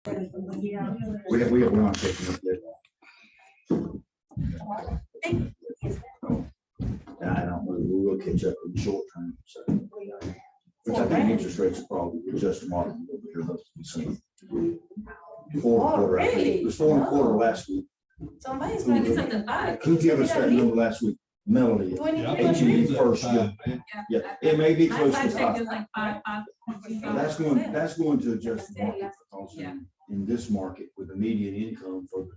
We're not taking it yet. I don't know, we will catch up in the short term, so. Which I think interest rates are probably just market over here, but it's 4.25. It was 4.25 last week. Somebody's trying to get something back. Who gave us that number last week? Melody. H&E first, yeah, it may be close to 5. That's going to adjust the market because in this market with the median income for the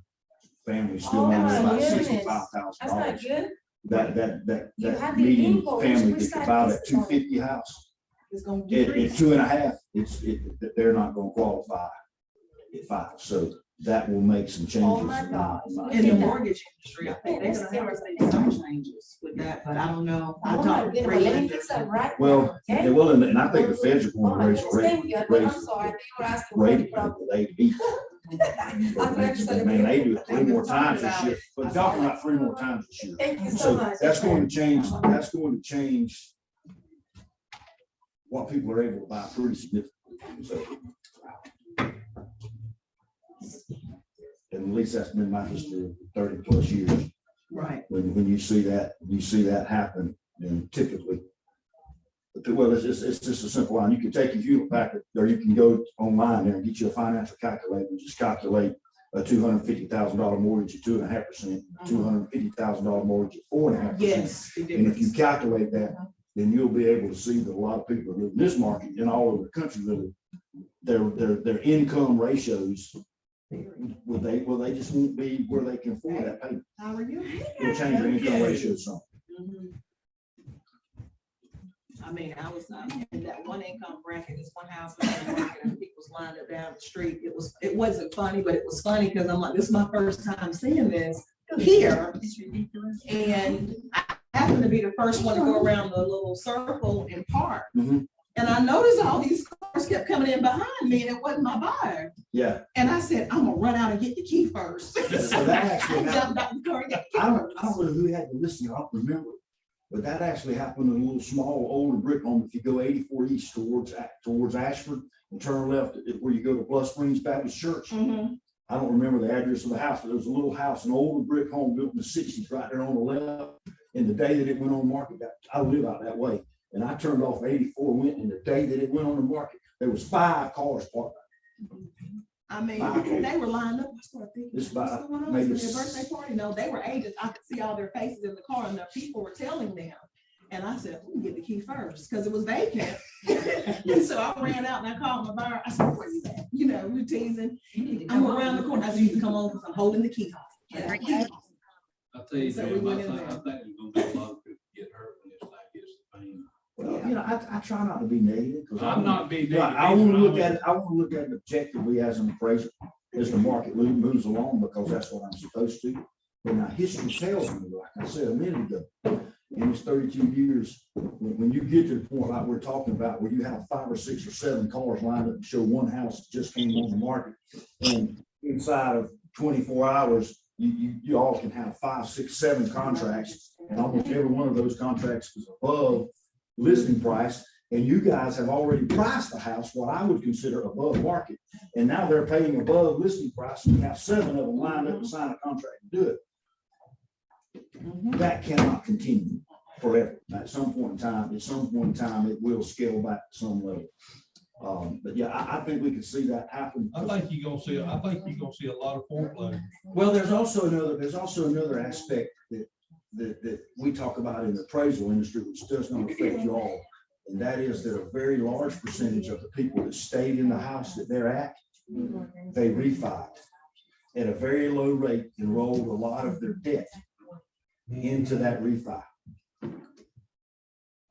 family still only about $65,000. That median family that could buy that 250 house at 2.5, they're not going to qualify at 5. So that will make some changes. Oh my God. In the mortgage industry, I think they're gonna have some changes with that, but I don't know. I talked to well, they will, and I think the feds are going to raise rate from the A to B. Man, they do it 3 more times this year, but talking about 3 more times this year. Thank you so So much. that's going to change. That's going to change what people are able to buy pretty significantly. So, and at least that's been my history of 30+ years. right. When you see that happen, then typically, well, it's just a simple line. You can take your Hewlett Packard, or you can go online there and get you a financial calculator and just calculate a $250,000 mortgage at 2.5%, $250,000 mortgage at 4.5%. Yes. And if you calculate that, then you'll be able to see that a lot of people in this market and all over the country really, their income ratios, will they just won't be where they can afford that payment. How are you? It'll change their income ratios some. I mean, I was in that one income bracket. This one house was in the market and people was lined up down the street. It wasn't funny, but it was funny because I'm like, this is my first time seeing this here. It's ridiculous. And I happened to be the first one to go around the little circle and park. And I noticed all these cars kept coming in behind me and it wasn't my buyer. Yeah. And I said, I'm gonna run out and get the key first. So that actually I jumped out the car and got the key I don't first. know who had to listen. I don't remember. But that actually happened in a little small older brick home. If you go 84 east towards Ashford and turn left where you go to Bluff Springs Baptist Church. I don't remember the address of the house, but there was a little house, an older brick home built in the 60s right there on the left. And the day that it went on the market, I live out that way. And I turned off 84, went, and the day that it went on the market, there was 5 cars parked. I mean, they were lined up. I started thinking, It's what's about going on? maybe It's their birthday party. No, they were agents. I could see all their faces in the car and the people were telling them. And I said, let me get the key first because it was vacant. And so I ran out and I called my buyer. I said, where you at? You know, we're teasing. I'm around the corner. I said, you can come on because I'm holding the key. I'll tell you, So we Jim, I went in think there. there's gonna be a lot of people get hurt when this thing gets to pain. Well, you know, I try not to be negative because I'm not being But negative. I want to look at it. I want to look at it objectively as an appraiser, as the market moves along, because that's what I'm supposed to. But now history tells me, like I said a minute ago, in this 32 years, when you get to the point like we're talking about, where you have 5 or 6 or 7 cars lined up to show one house that just came on the market, and inside of 24 hours, you all can have 5, 6, 7 contracts, and almost every one of those contracts is above listing price. And you guys have already priced the house what I would consider above market. And now they're paying above listing price, and you have 7 of them lined up to sign a contract to do it. That cannot continue forever. At some point in time, it will scale back to some level. But yeah, I think we can see that happen. I think you're gonna see a lot of foreclosures. Well, there's also another aspect that we talk about in the appraisal industry, which does not affect you all. And that is that a very large percentage of the people that stayed in the house that they're at, they refied at a very low rate and rolled a lot of their debt into that refi.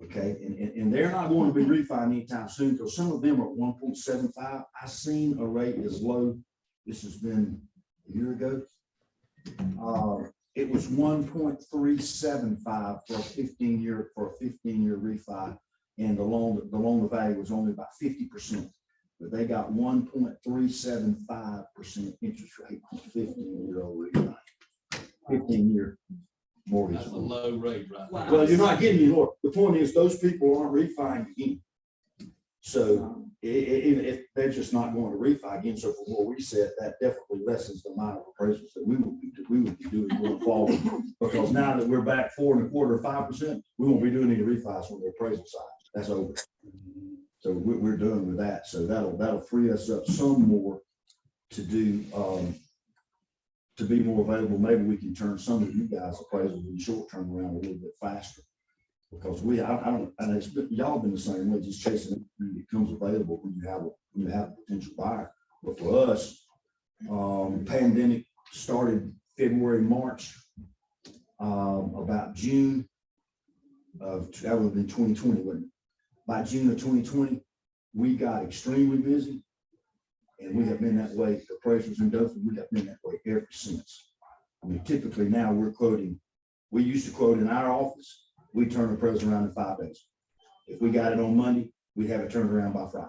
Okay, and they're not going to be refining anytime soon because some of them are 1.75. I've seen a rate as low. This has been a year ago. It was 1.375 for a 15-year refi, and the loan to value was only about 50%. But they got 1.375% interest rate on 15-year-old refi, 15-year mortgage. That's a low rate, right? Well, you're not getting any lower. The point is, those people aren't refining again. So even if they're just not going to refi again, so for what we said, that definitely lessens the amount of appraisals that we would be doing going forward. Because now that we're back 4.25% or 5%, we won't be doing any refis on the appraisal side. That's over. So we're done with that. So that'll free us up some more to do, to be more available. Maybe we can turn some of you guys appraisals in the short term around a little bit faster. Because I don't, and it's been, y'all been the same way, just chasing anything that comes available when you have a potential buyer. But for us, pandemic started February, March, about June that would have been 2020, wouldn't it? By June of 2020, we got extremely busy, and we have been that way. The appraisals in Dothan, we have been that way ever since. I mean, typically now we're quoting. We used to quote in our office. We turn the appraisal around in 5 days. If we got it on Monday, we'd have it turned around by Friday.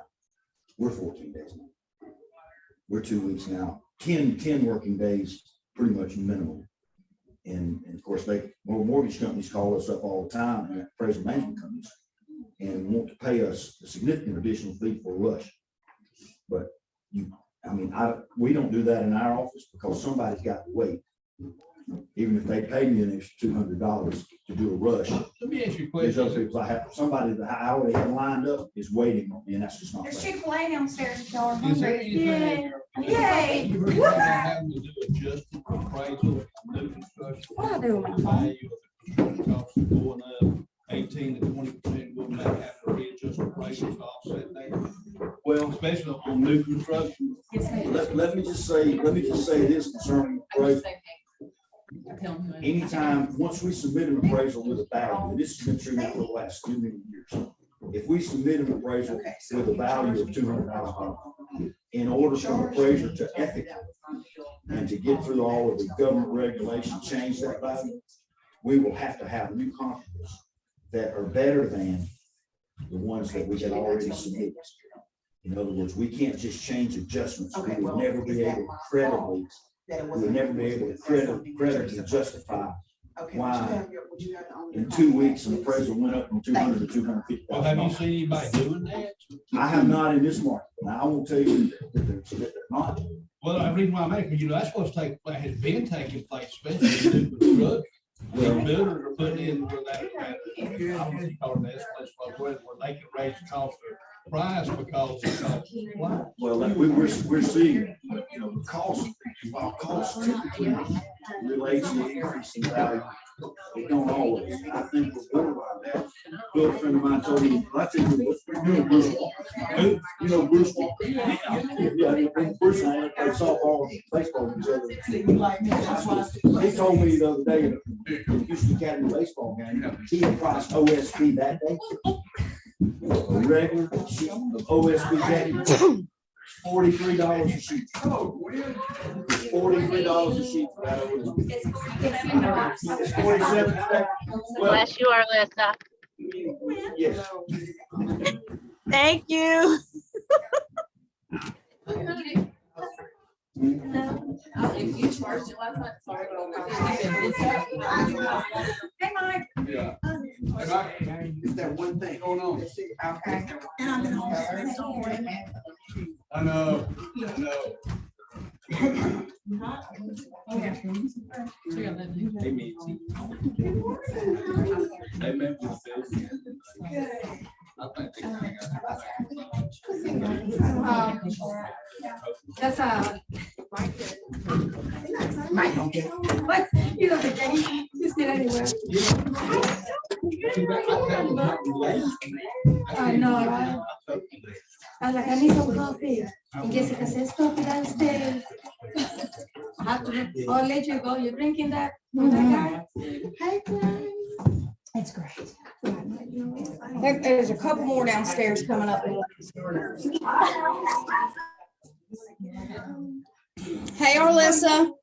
We're 14 days now. We're 2 weeks now. 10 working days, pretty much minimum. And of course, mortgage companies call us up all the time, and appraisal management companies, and want to pay us a significant additional fee for a rush. But we don't do that in our office because somebody's got to wait. Even if they pay me an extra $200 to do a rush, Let me ask you a there's other question. people I have, somebody that I already have lined up is waiting on me, and that's just not There's fair. Chick-fil-A downstairs if y'all are Is there hungry. anything? Yay. You heard about having to do adjusted appraisal, new construction? What I do with my The value of the construction costs is going up 18 to 20%, will not have to readjust appraisals to offset that. Well, especially on new construction. Let me just say this concerning appraisal. Anytime, once we submit an appraisal with a value, and this has been true now for the last 2 many years. If we submit an appraisal with a value of $200,000, in order for an appraiser to ethically and to get through all of the government regulations, change that value, we will have to have new comparables that are better than the ones that we had already submitted. In other words, we can't just change adjustments. We would never be able to credibly justify why in 2 weeks an appraisal went up from 200 to 250. Well, have you seen anybody doing that? I have not in this market. Now, I won't tell you that they're not. Well, the reason why I'm asking, that's supposed to take, has been taking place, especially in construction. Well, builders are putting in where that, I don't know if you call it escalation, where they can raise the cost of price because of supply. Well, like we're seeing, while costs typically relates to increase in value, they don't always. I think we're borderline that. Bill, a friend of mine told me, I think Bruce Walker. You know Bruce Walker? Yeah, Bruce and I played softball and baseball with each other. He told me the other day, in Houston Academy baseball game, he had priced OSP that day. A regular sheet of OSP caddy, $43 a sheet. $43 a sheet for that OSP. It's 47. Well, Bless you, Arlissa. yes. Thank you. If you charged it last night, sorry. Hey, Mike. Yeah. Is that one thing Going on. Okay. And I've been home. I know. They meet. They met with Phil. I think they That's Mike. What? You don't think any, just get anywhere. I know, right? A la camisa coffee. And Jessica says coffee downstairs. I have to, I'll let you go. You're drinking that? Hey, Clay. That's great. There's a couple more downstairs coming up. Hey, Arlissa.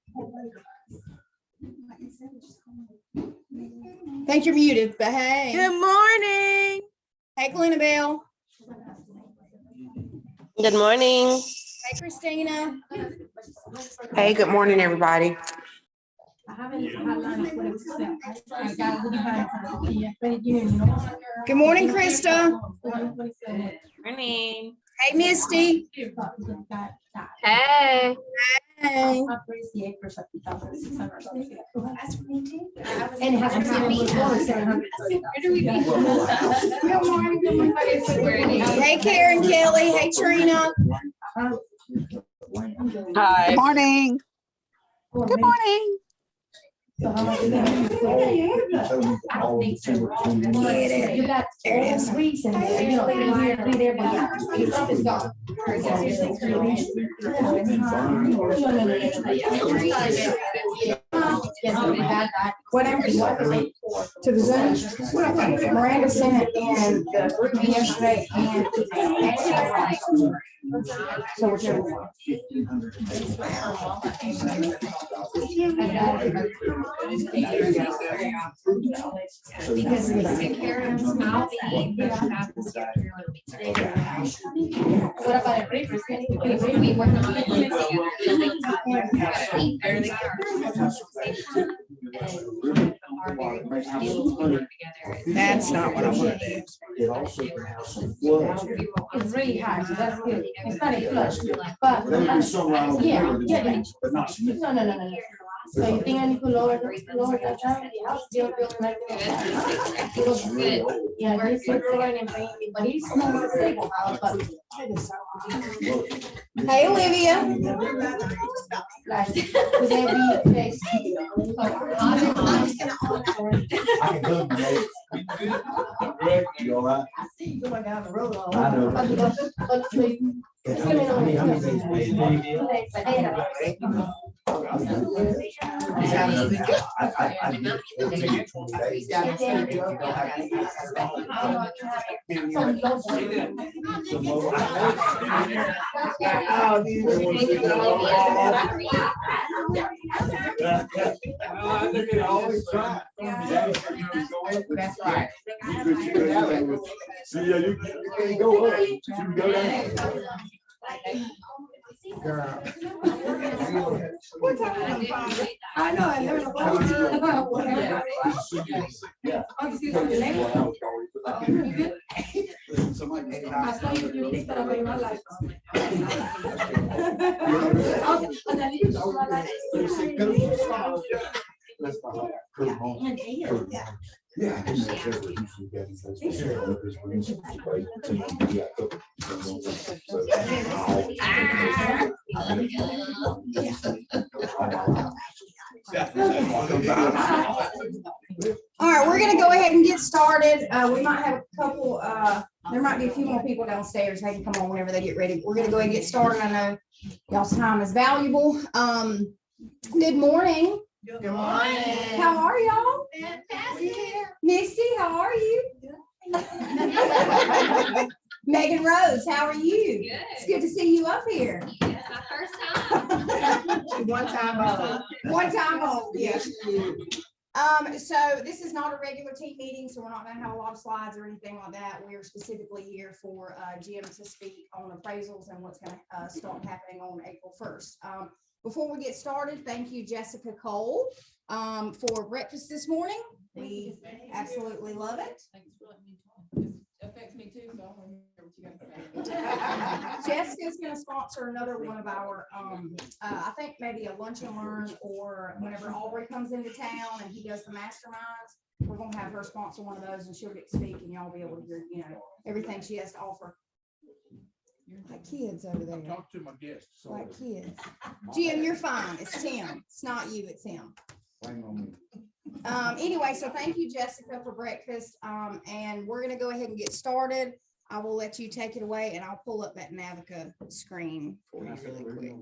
Think you're muted, but hey. Good morning. Hey, Glenabelle. Good morning. Hey, Christina. Hey, good morning, everybody. Good morning, Krista. Morning. Hey, Misty. Hey. Hey. And it has a time before 700. Good morning. Good morning. Hey, Karen, Kelly. Hey, Trina. Hi. Good morning. Good morning. You got There it is. reason there, you know, three there, but yeah, it's gone. Whatever. To the Zoom. Miranda sent it in the group yesterday and. So whichever one. What about a reverse? That's not what I want to do. It also can have some floods. It's really high, so that's good. It's not a flush, but. There'll be some around the Yeah, river, yeah. but not significant. No. So you think I need to lower that down? The house still built like that. Good. Yeah, he's still growing and bringing, but he's more stable house, but. Hey, Olivia. Like, with every place. I can go, man. You all right? I see you going down the road. I know. How many days? That's right. See, yeah, you can't go up. You can go down. I know, I never know. Yeah. I saw you picked up in my life. Yeah. All right, we're gonna go ahead and get started. We might have a couple, there might be a few more people downstairs. They can come on whenever they get ready. We're gonna go ahead and get started. I know y'all's time is valuable. Good morning. Good morning. How are y'all? Fantastic. Misty, how are you? Megan Rose, how are you? Good. It's good to see you up here. Yeah, my first time. One time. One time old, yes. So this is not a regular team meeting, so we're not gonna have a lot of slides or anything like that. We are specifically here for Jim to speak on appraisals and what's gonna start happening on April 1st. Before we get started, thank you, Jessica Cole, for breakfast this morning. We absolutely love it. Thanks for letting me talk. This affects me too, so I want to hear what you got to say. Jessica's gonna sponsor another one of our, I think maybe a lunch and learn, or whenever Aubrey comes into town and he does the masterminds, we're gonna have her sponsor one of those and she'll get to speak and y'all be able to hear, you know, everything she has to offer. Like kids over there. Talk to my guests. Like kids. Jim, you're fine. It's Tim. It's not you, it's him. Anyway, so thank you, Jessica, for breakfast. And we're gonna go ahead and get started. I will let you take it away and I'll pull up that Navica screen for you really quick.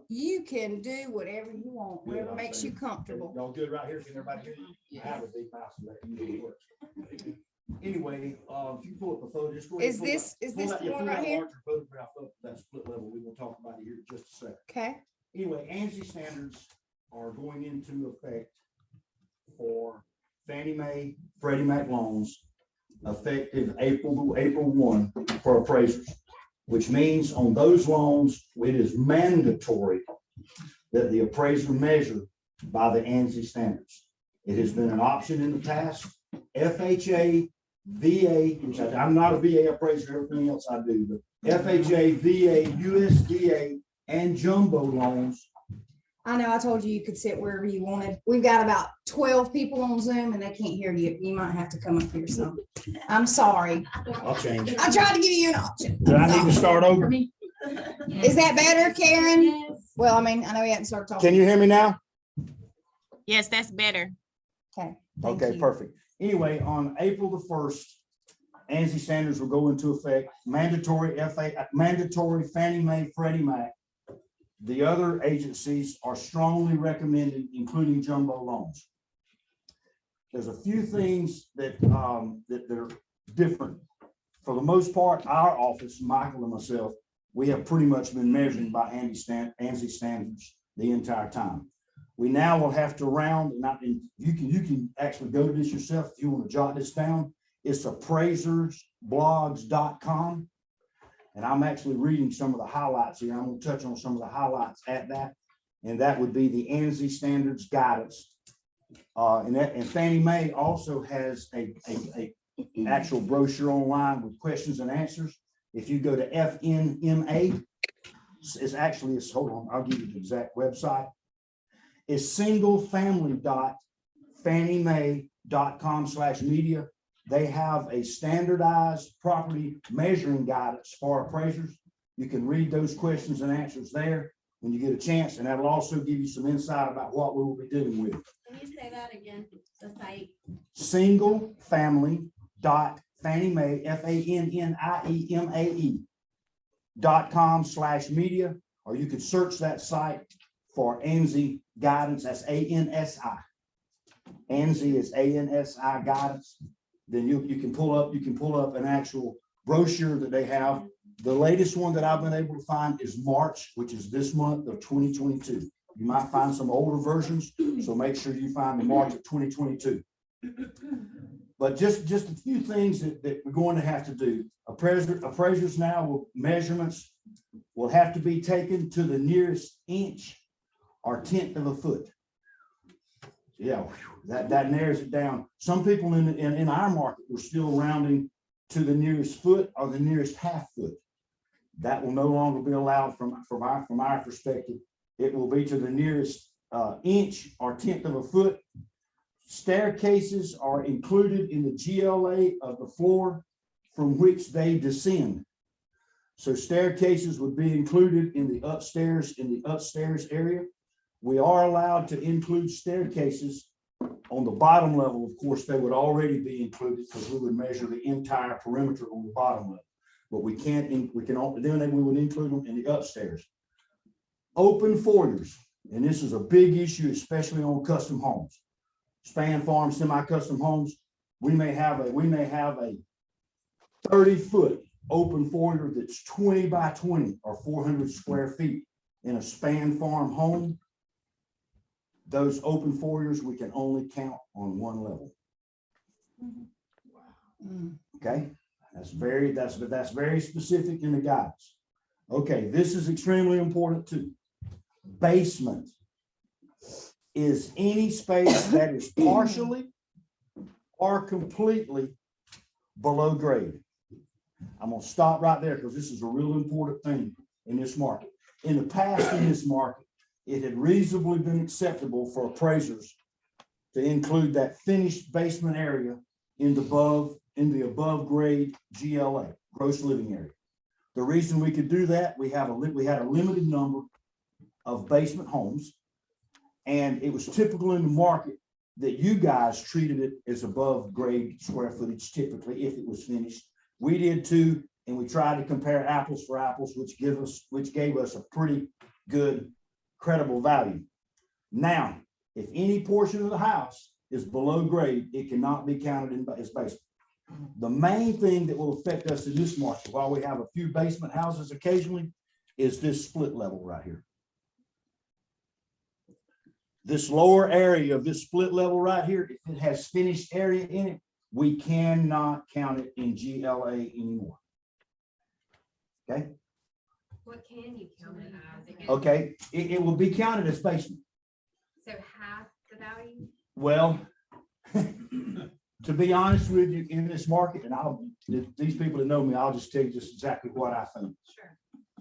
You can do whatever you want, whatever makes you comfortable. Y'all good right here? Can everybody hear you? I have a big mouse and let you know it works. Anyway, if you pull up the photo, just go ahead. Is this the one right here? Photograph up that split level. We will talk about it here in just a second. Okay. Anyway, ANSI standards are going into effect for Fannie Mae, Freddie Mac loans effective April 1 for appraisers, which means on those loans, it is mandatory that the appraiser measure by the ANSI standards. It has been an option in the past. FHA VA, which I'm not a VA appraiser, everything else I do, but FHA, VA, USDA, and jumbo loans. I know, I told you you could sit wherever you wanted. We've got about 12 people on Zoom and they can't hear you. You might have to come up here some. I'm sorry. I'll change it. I tried to give you an option. Do I need to start over? Is that better, Karen? Well, I mean, I know we hadn't started talking. Can you hear me now? Yes, that's better. Okay. Thank Okay, you. perfect. Anyway, on April the 1st, ANSI standards will go into effect, mandatory Fannie Mae, Freddie Mac. The other agencies are strongly recommended, including jumbo loans. There's a few things that are different. For the most part, our office, Michael and myself, we have pretty much been measuring by ANSI standards the entire time. We now will have to round, and you can actually go to this yourself if you want to jot this down. It's appraisersblogs.com. And I'm actually reading some of the highlights here. I'm going to touch on some of the highlights at that. And that would be the ANSI standards guidance. And Fannie Mae also has a actual brochure online with questions and answers. If you go to FNMA, hold on, I'll give you the exact website. It's singlefamily.fanniemae.com/media. They have a standardized property measuring guidance for appraisers. You can read those questions and answers there when you get a chance, and that'll also give you some insight about what we will be dealing with. Can you say that again? The site. Singlefamily.fanniemae, FANNIEMAE.com/media, or you could search that site for ANSI guidance. That's ANSI. ANSI is ANSI guidance. Then you can pull up an actual brochure that they have. The latest one that I've been able to find is March, which is this month of 2022. You might find some older versions, so make sure you find the March of 2022. But just a few things that we're going to have to do. Appraisers now measurements will have to be taken to the nearest inch or tenth of a foot. Yeah, that narrows it down. Some people in our market were still rounding to the nearest foot or the nearest half foot. That will no longer be allowed from our perspective. It will be to the nearest inch or tenth of a foot. Staircases are included in the GLA of the floor from which they descend. So staircases would be included in the upstairs area. We are allowed to include staircases on the bottom level. Of course, they would already be included because we would measure the entire perimeter on the bottom level. But we would include them in the upstairs. Open foyers, and this is a big issue, especially on custom homes. Span farm, semi-custom homes, we may have a 30-foot open foyer that's 20 by 20 or 400 square feet in a span farm home. Those open foyers we can only count on one level. Okay, that's very specific in the guidance. Okay, this is extremely important too. Basement is any space that is partially or completely below grade. I'm going to stop right there because this is a real important thing in this market. In the past, in this market, it had reasonably been acceptable for appraisers to include that finished basement area in the above grade GLA, gross living area. The reason we could do that, we had a limited number of basement homes, and it was typical in the market that you guys treated it as above grade square footage typically if it was finished. We did too, and we tried to compare apples for apples, which gave us a pretty good credible value. Now, if any portion of the house is below grade, it cannot be counted as basement. The main thing that will affect us in this market, while we have a few basement houses occasionally, is this split level right here. This lower area of this split level right here, if it has finished area in it, we cannot count it in GLA anymore. Okay. What can you count it as? Okay, it will be counted as basement. So half the value? Well, to be honest with you, in this market, and these people that know me, I'll just tell you just exactly what I think. Sure.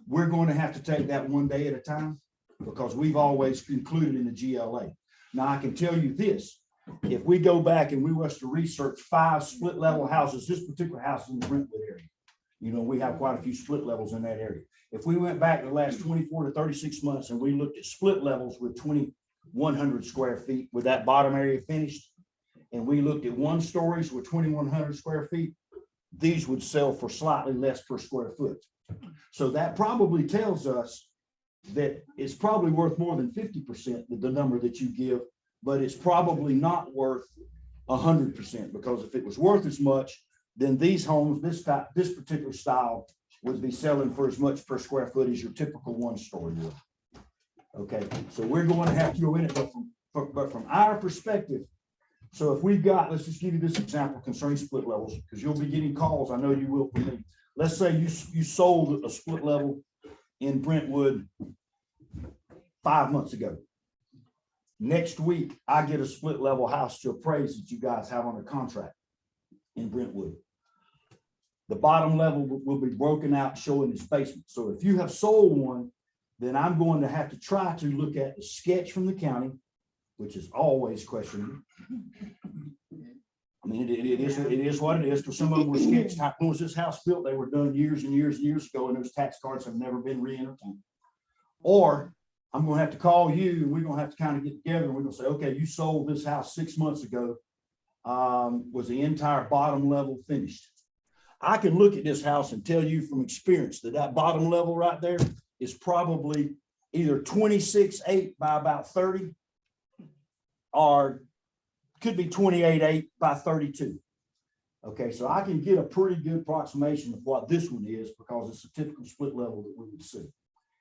We're going to have to take that one day at a time because we've always included in the GLA. Now, I can tell you this, if we go back and we was to research 5 split level houses, this particular house in the Brentwood area, you know, we have quite a few split levels in that area. If we went back the last 24 to 36 months and we looked at split levels with 2,100 square feet with that bottom area finished, and we looked at 1 stories with 2,100 square feet, these would sell for slightly less per square foot. So that probably tells us that it's probably worth more than 50%, the number that you give, but it's probably not worth 100%, because if it was worth as much, then these homes, this particular style would be selling for as much per square foot as your typical 1-story would. Okay, so we're going to have to go in it, but from our perspective, so if we've got, let's just give you this example concerning split levels, because you'll be getting calls, I know you will from me. Let's say you sold a split level in Brentwood 5 months ago. Next week, I get a split level house to appraise that you guys have under contract in Brentwood. The bottom level will be broken out showing its basement. So if you have sold one, then I'm going to have to try to look at the sketch from the county, which is always questionable. I mean, it is what it is, because some of them were sketched. When was this house built? They were done years and years and years ago, and those tax cards have never been re-entered. Or I'm going to have to call you, and we're going to have to kind of get together, and we're going to say, okay, you sold this house 6 months ago. Was the entire bottom level finished? I can look at this house and tell you from experience that bottom level right there is probably either 26.8 by about 30, or could be 28.8 by 32. Okay, so I can get a pretty good approximation of what this one is, because it's a typical split level that we would see.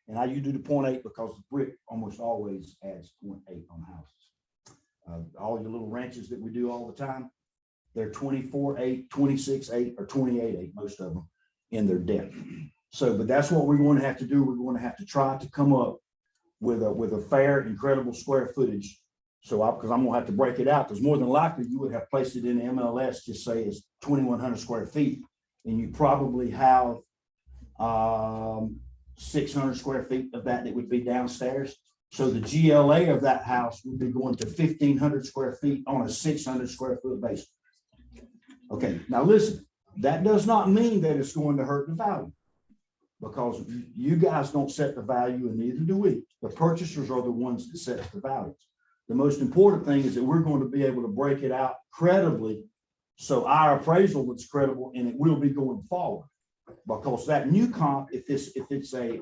And you do the 0.8 because the brick almost always adds 0.8 on houses. All your little ranches that we do all the time, they're 24.8, 26.8, or 28.8, most of them, in their depth. So, but that's what we're going to have to do. We're going to have to try to come up with a fair, incredible square footage. So, because I'm going to have to break it out, because more than likely you would have placed it in the MLS, just say it's 2,100 square feet, and you probably have 600 square feet of that would be downstairs. So the GLA of that house would be going to 1,500 square feet on a 600 square foot basement. Okay, now listen, that does not mean that it's going to hurt the value, because you guys don't set the value, and neither do we. The purchasers are the ones that set the values. The most important thing is that we're going to be able to break it out credibly, so our appraisal looks credible, and it will be going forward. Because that new comp, if it's a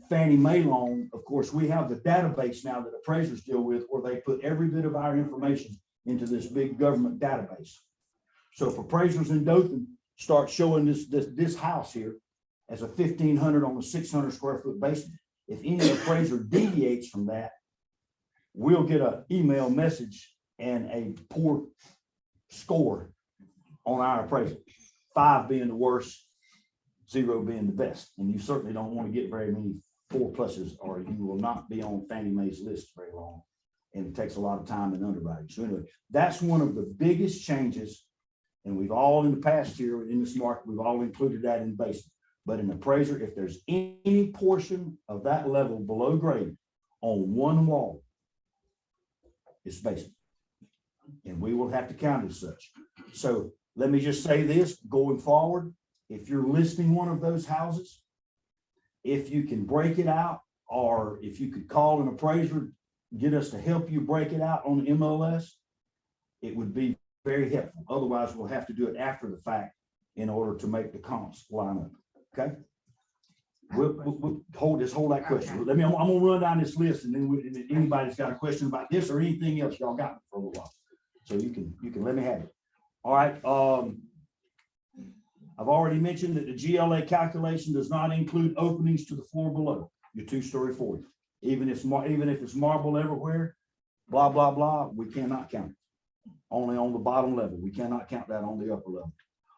Fannie Mae loan, of course, we have the database now that appraisers deal with, where they put every bit of our information into this big government database. So if appraisers in Dothan start showing this house here as a 1,500 on a 600 square foot basement, if any appraiser deviates from that, we'll get an email message and a poor score on our appraisal. 5 being the worst, 0 being the best. And you certainly don't want to get very many 4+, or you will not be on Fannie Mae's list very long. And it takes a lot of time and underwriting. So anyway, that's one of the biggest changes. And we've all in the past year in this market, we've all included that in basement. But an appraiser, if there's any portion of that level below grade on one wall, it's basement. And we will have to count as such. So let me just say this, going forward, if you're listing one of those houses, if you can break it out, or if you could call an appraiser, get us to help you break it out on the MLS, it would be very helpful. Otherwise, we'll have to do it after the fact in order to make the comps line up. Okay? We'll hold that question. I'm gonna run down this list, and then if anybody's got a question about this or anything else, y'all got me for a little while. So you can let me have it. All right. I've already mentioned that the GLA calculation does not include openings to the floor below your 2-story 40. Even if it's marble everywhere, blah, blah, blah, we cannot count it. Only on the bottom level. We cannot count that on the upper level.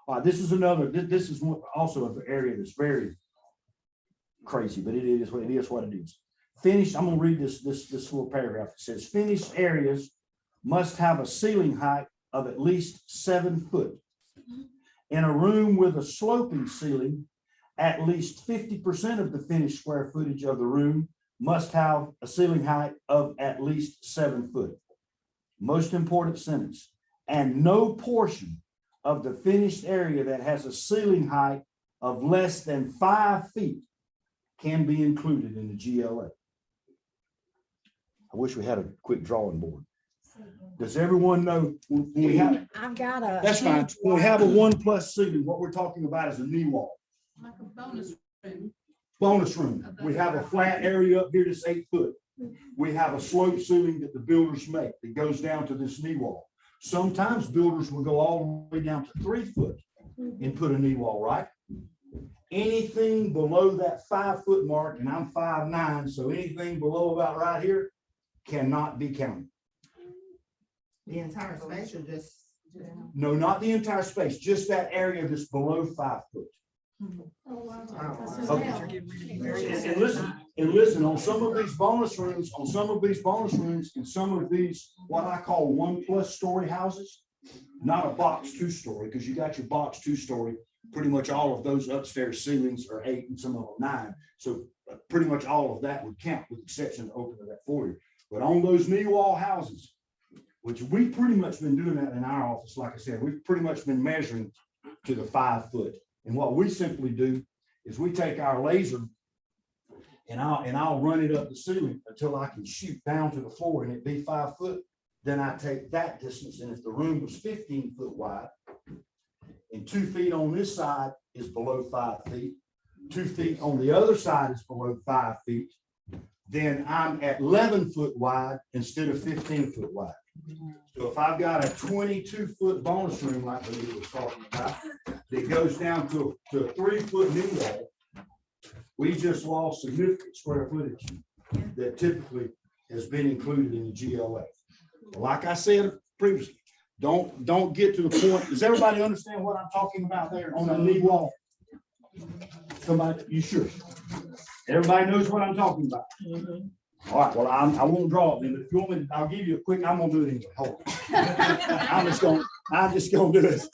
All right, this is also an area that's very crazy, but it is what it is. Finished, I'm gonna read this little paragraph. It says finished areas must have a ceiling height of at least 7 foot. In a room with a sloping ceiling, at least 50% of the finished square footage of the room must have a ceiling height of at least 7 foot. Most important sentence, and no portion of the finished area that has a ceiling height of less than 5 feet can be included in the GLA. I wish we had a quick drawing board. Does everyone know when we have? I've got a. That's fine. When we have a 1+ ceiling, what we're talking about is a knee wall. Like a bonus room. Bonus room. We have a flat area up here that's 8 foot. We have a slope ceiling that the builders make that goes down to this knee wall. Sometimes builders will go all the way down to 3 foot and put a knee wall, right? Anything below that 5 foot mark, and I'm 5'9", so anything below about right here cannot be counted. The entire space or just? No, not the entire space, just that area that's below 5 foot. And listen, on some of these bonus rooms, and some of these, what I call 1+ story houses, not a box 2-story, because you got your box 2-story, pretty much all of those upstairs ceilings are 8 and some of them 9. So pretty much all of that would count, with the exception of opening that foyer. But on those knee wall houses, which we've pretty much been doing that in our office, like I said, we've pretty much been measuring to the 5 foot. And what we simply do is we take our laser and I'll run it up the ceiling until I can shoot down to the floor and it be 5 foot. Then I take that distance, and if the room was 15 foot wide and 2 feet on this side is below 5 feet, 2 feet on the other side is below 5 feet, then I'm at 11 foot wide instead of 15 foot wide. So if I've got a 22-foot bonus room like we were talking about, that goes down to a 3-foot knee wall, we just lost significant square footage that typically has been included in the GLA. Like I said previously, don't get to the point. Does everybody understand what I'm talking about there on a knee wall? Somebody, you sure? Everybody knows what I'm talking about. All right, well, I won't draw it then, but if you want me, I'll give you a quick, I'm gonna do it anyway. Hold on. I'm just gonna do it.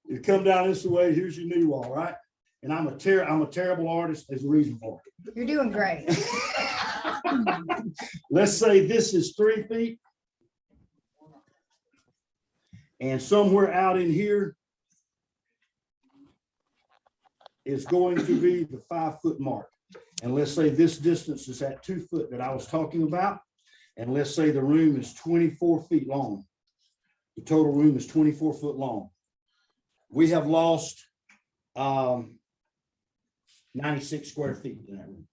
You come down this way, here's your knee wall, right? And I'm a terrible artist, there's a reason for it. You're doing great. Let's say this is 3 feet. And somewhere out in here is going to be the 5 foot mark. And let's say this distance is at 2 foot that I was talking about. And let's say the room is 24 feet long. The total room is 24 foot long. We have lost 96 square feet in that room.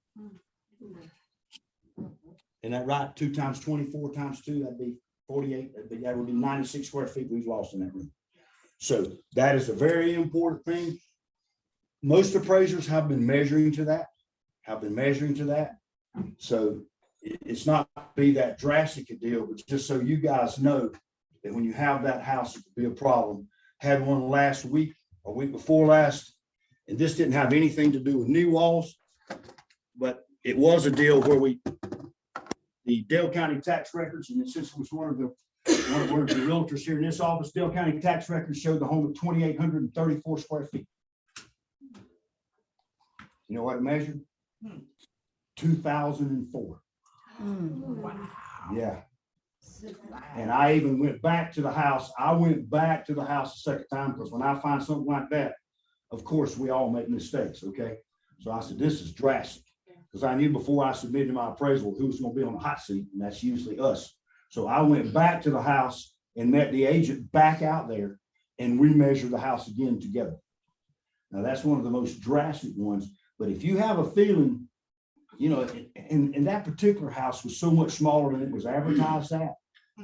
Isn't that right? 2 times 24 times 2, that'd be 48. That would be 96 square feet we've lost in that room. So that is a very important thing. Most appraisers have been measuring to that. So it's not be that drastic a deal, but just so you guys know that when you have that house, it could be a problem. Had one last week or week before last, and this didn't have anything to do with knee walls, but it was a deal where the Dale County tax records, and since it was one of the realtors here in this office, Dale County tax records showed the home at 2,834 square feet. You know what it measured? 2004. Wow. Yeah. And I even went back to the house. I went back to the house a second time because when I find something like that, of course, we all make mistakes. Okay. So I said, this is drastic, because I knew before I submitted my appraisal who was going to be on the hot seat, and that's usually us. So I went back to the house and met the agent back out there, and we measured the house again together. Now that's one of the most drastic ones. But if you have a feeling, you know, and that particular house was so much smaller than it was advertised at,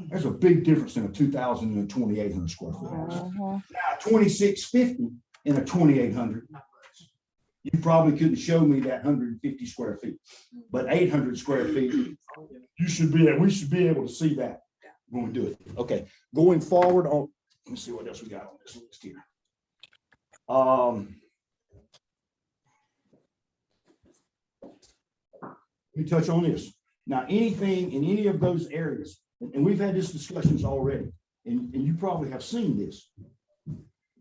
there's a big difference in a 2,000 and a 2,800 square foot house. Now 2,650 in a 2,800, you probably couldn't show me that 150 square feet, but 800 square feet, we should be able to see that when we do it. Okay, going forward on, let me see what else we got on this list here. Let me touch on this. Now, anything in any of those areas, and we've had these discussions already, and you probably have seen this.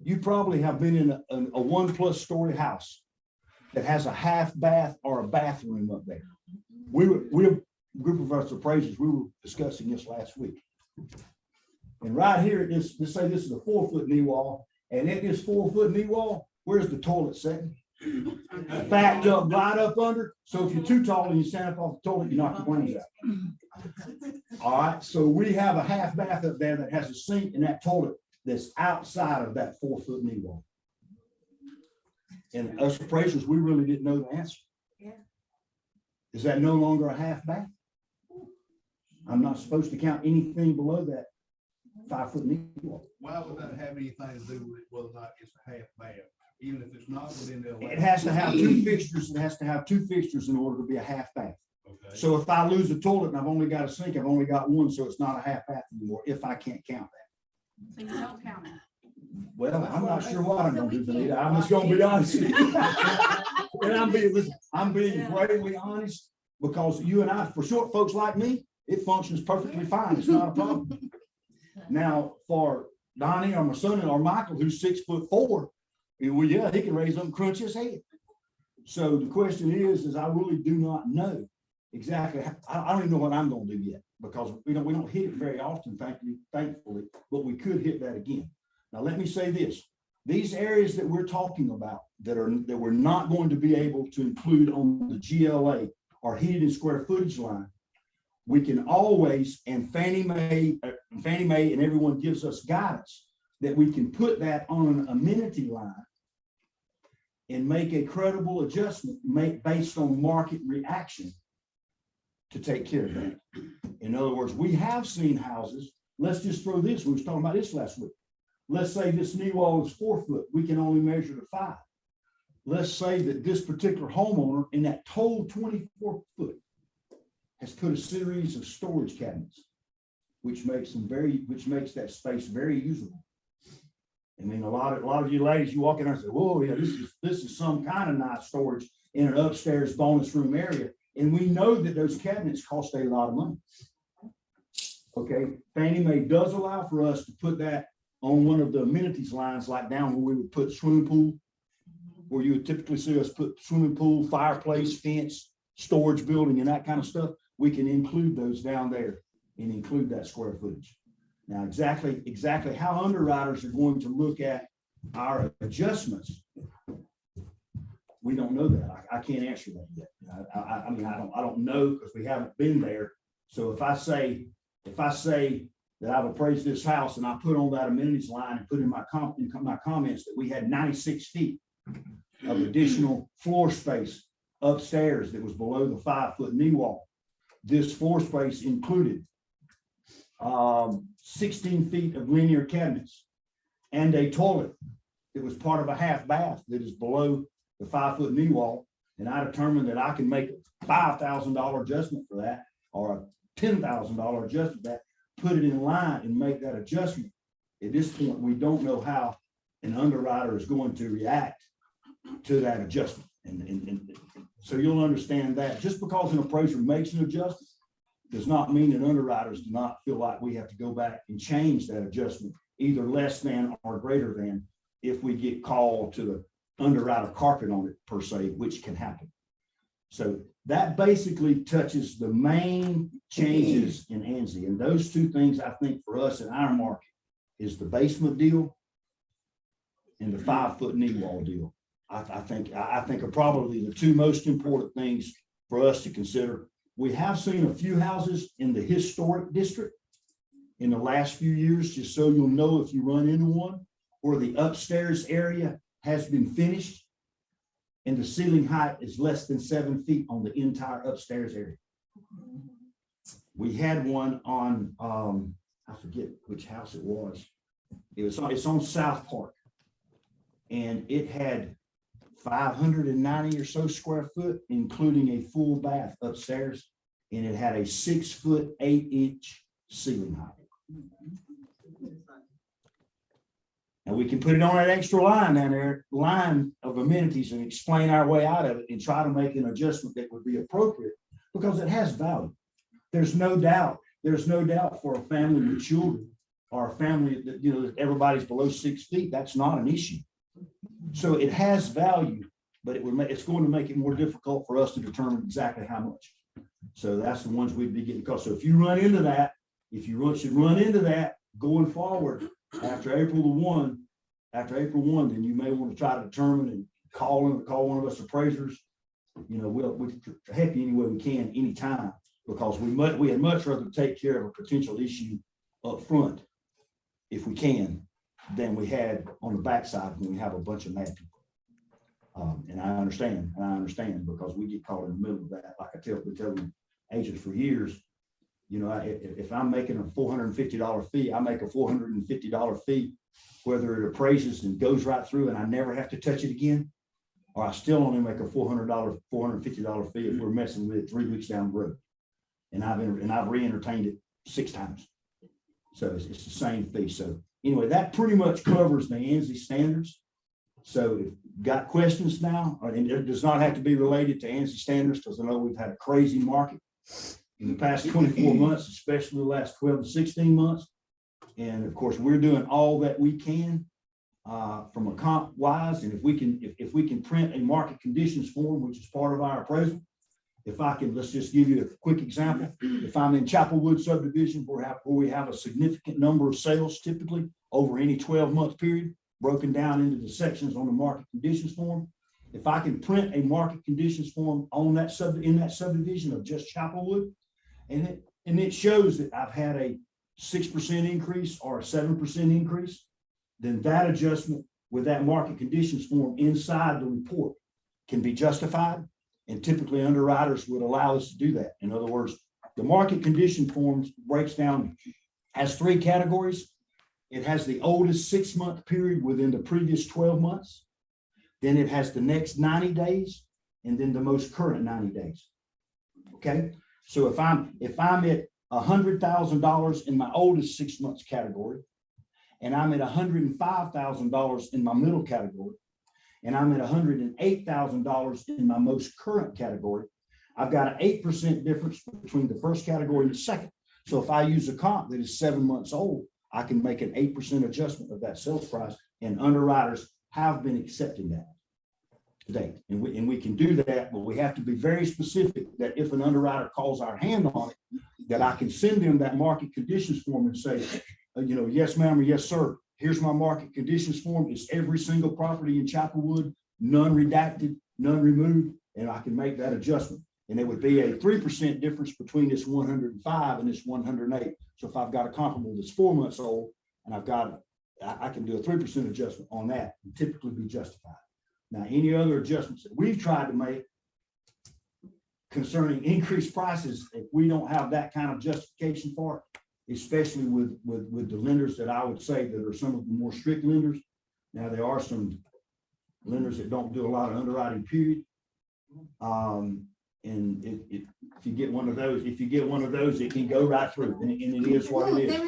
You probably have been in a 1+ story house that has a half bath or a bathroom up there. We're a group of us appraisers, we were discussing this last week. And right here, let's say this is a 4-foot knee wall, and at this 4-foot knee wall, where's the toilet setting? Backed up, right up under. So if you're too tall and you stand up off the toilet, you knock your wings out. All right, so we have a half bath up there that has a sink and that toilet that's outside of that 4-foot knee wall. And us appraisers, we really didn't know the answer. Yeah. Is that no longer a half bath? I'm not supposed to count anything below that 5-foot knee wall. Why would that have anything to do with whether or not it's a half bath, even if it's not within the? It has to have 2 fixtures. It has to have 2 fixtures in order to be a half bath. Okay. So if I lose a toilet and I've only got a sink, I've only got one, so it's not a half bath anymore if I can't count that. So you don't count it. Well, I'm not sure what I'm gonna do, Benita. I'm just gonna be honest with you. And I'm being bravely honest, because you and I, for short folks like me, it functions perfectly fine. It's not a problem. Now, for Donnie or my son or Michael, who's 6'4", well, yeah, he can raise up and crunch his head. So the question is I really do not know exactly. I don't even know what I'm gonna do yet, because we don't hit it very often, thankfully, but we could hit that again. Now, let me say this. These areas that we're talking about that we're not going to be able to include on the GLA or heated and square footage line, we can always, and Fannie Mae and everyone gives us guidance that we can put that on an amenity line and make a credible adjustment based on market reaction to take care of that. In other words, we have seen houses. Let's just throw this. We were talking about this last week. Let's say this knee wall is 4 foot. We can only measure to 5. Let's say that this particular homeowner in that total 24 foot has put a series of storage cabinets, which makes that space very usable. I mean, a lot of you ladies, you walk in there and say, "Whoa, yeah, this is some kind of nice storage in an upstairs bonus room area." And we know that those cabinets cost a lot of money. Okay, Fannie Mae does allow for us to put that on one of the amenities lines, like down where we would put swimming pool, where you would typically see us put swimming pool, fireplace, fence, storage building, and that kind of stuff. We can include those down there and include that square footage. Now, exactly how underwriters are going to look at our adjustments, we don't know that. I can't answer that yet. I mean, I don't know, because we haven't been there. So if I say that I've appraised this house and I put on that amenities line and put in my comments that we had 96 feet of additional floor space upstairs that was below the 5-foot knee wall. This floor space included 16 feet of linear cabinets and a toilet that was part of a half bath that is below the 5-foot knee wall. And I determined that I can make a $5,000 adjustment for that, or a $10,000 adjustment for that, put it in line and make that adjustment. At this point, we don't know how an underwriter is going to react to that adjustment. And so you'll understand that just because an appraiser makes an adjustment does not mean that underwriters do not feel like we have to go back and change that adjustment, either less than or greater than, if we get called to the underwriter carpet on it, per se, which can happen. So that basically touches the main changes in ANSI. And those two things, I think, for us in our market is the basement deal and the 5-foot knee wall deal. I think are probably the two most important things for us to consider. We have seen a few houses in the historic district in the last few years, just so you'll know if you run into one, where the upstairs area has been finished and the ceiling height is less than 7 feet on the entire upstairs area. We had one on, I forget which house it was. It's on South Park, and it had 590 or so square foot, including a full bath upstairs, and it had a 6 foot 8 inch ceiling height. And we can put it on that extra line down there, line of amenities, and explain our way out of it and try to make an adjustment that would be appropriate, because it has value. There's no doubt for a family with children or a family that, you know, that everybody's below 6 feet, that's not an issue. So it has value, but it's going to make it more difficult for us to determine exactly how much. So that's the ones we'd be getting caught. So if you run into that, should run into that going forward after April 1, then you may want to try to determine and call one of us appraisers. You know, we'll help you any way we can, anytime, because we'd much rather take care of a potential issue up front, if we can, than we had on the backside when we have a bunch of mad people. And I understand because we get caught in the middle of that. Like been telling agents for years, you know, if I'm making a $450 fee, I make a $450 fee, whether it appraises and goes right through and I never have to touch it again, or I still only make a $450 fee if we're messing with it 3 weeks down the road. And I've re-entertained it 6 times. So it's the same fee. So anyway, that pretty much covers the ANSI standards. So if you've got questions now, and it does not have to be related to ANSI standards, because I know we've had a crazy market in the past 24 months, especially the last 12 to 16 months. And of course, we're doing all that we can from a comp wise. And if we can print a market conditions form, which is part of our appraisal, let's just give you a quick example. If I'm in Chapelwood subdivision, where we have a significant number of sales, typically over any 12-month period, broken down into the sections on the market conditions form. If I can print a market conditions form on that in that subdivision of just Chapelwood, and it shows that I've had a 6% increase or a 7% increase, then that adjustment with that market conditions form inside the report can be justified. And typically underwriters would allow us to do that. In other words, the market condition forms breaks down, has 3 categories. It has the oldest 6-month period within the previous 12 months. Then it has the next 90 days, and then the most current 90 days. Okay. So if I'm at $100,000 in my oldest 6 months category, and I'm at $105,000 in my middle category, and I'm at $108,000 in my most current category, I've got an 8% difference between the first category and the second. So if I use a comp that is 7 months old, I can make an 8% adjustment of that sales price, and underwriters have been accepting that today. And we can do that, but we have to be very specific that if an underwriter calls our hand on it, that I can send them that market conditions form and say, you know, yes, ma'am, or yes, sir. Here's my market conditions form. It's every single property in Chapelwood, none redacted, none removed, and I can make that adjustment. And it would be a 3% difference between this 105 and this 108. So if I've got a comparable that's 4 months old, and I can do a 3% adjustment on that and typically be justified. Now, any other adjustments that we've tried to make concerning increased prices, if we don't have that kind of justification for it, especially with the lenders that I would say that are some of the more strict lenders. Now, there are some lenders that don't do a lot of underwriting, period. And if you get one of those, it can go right through, and it is what it is.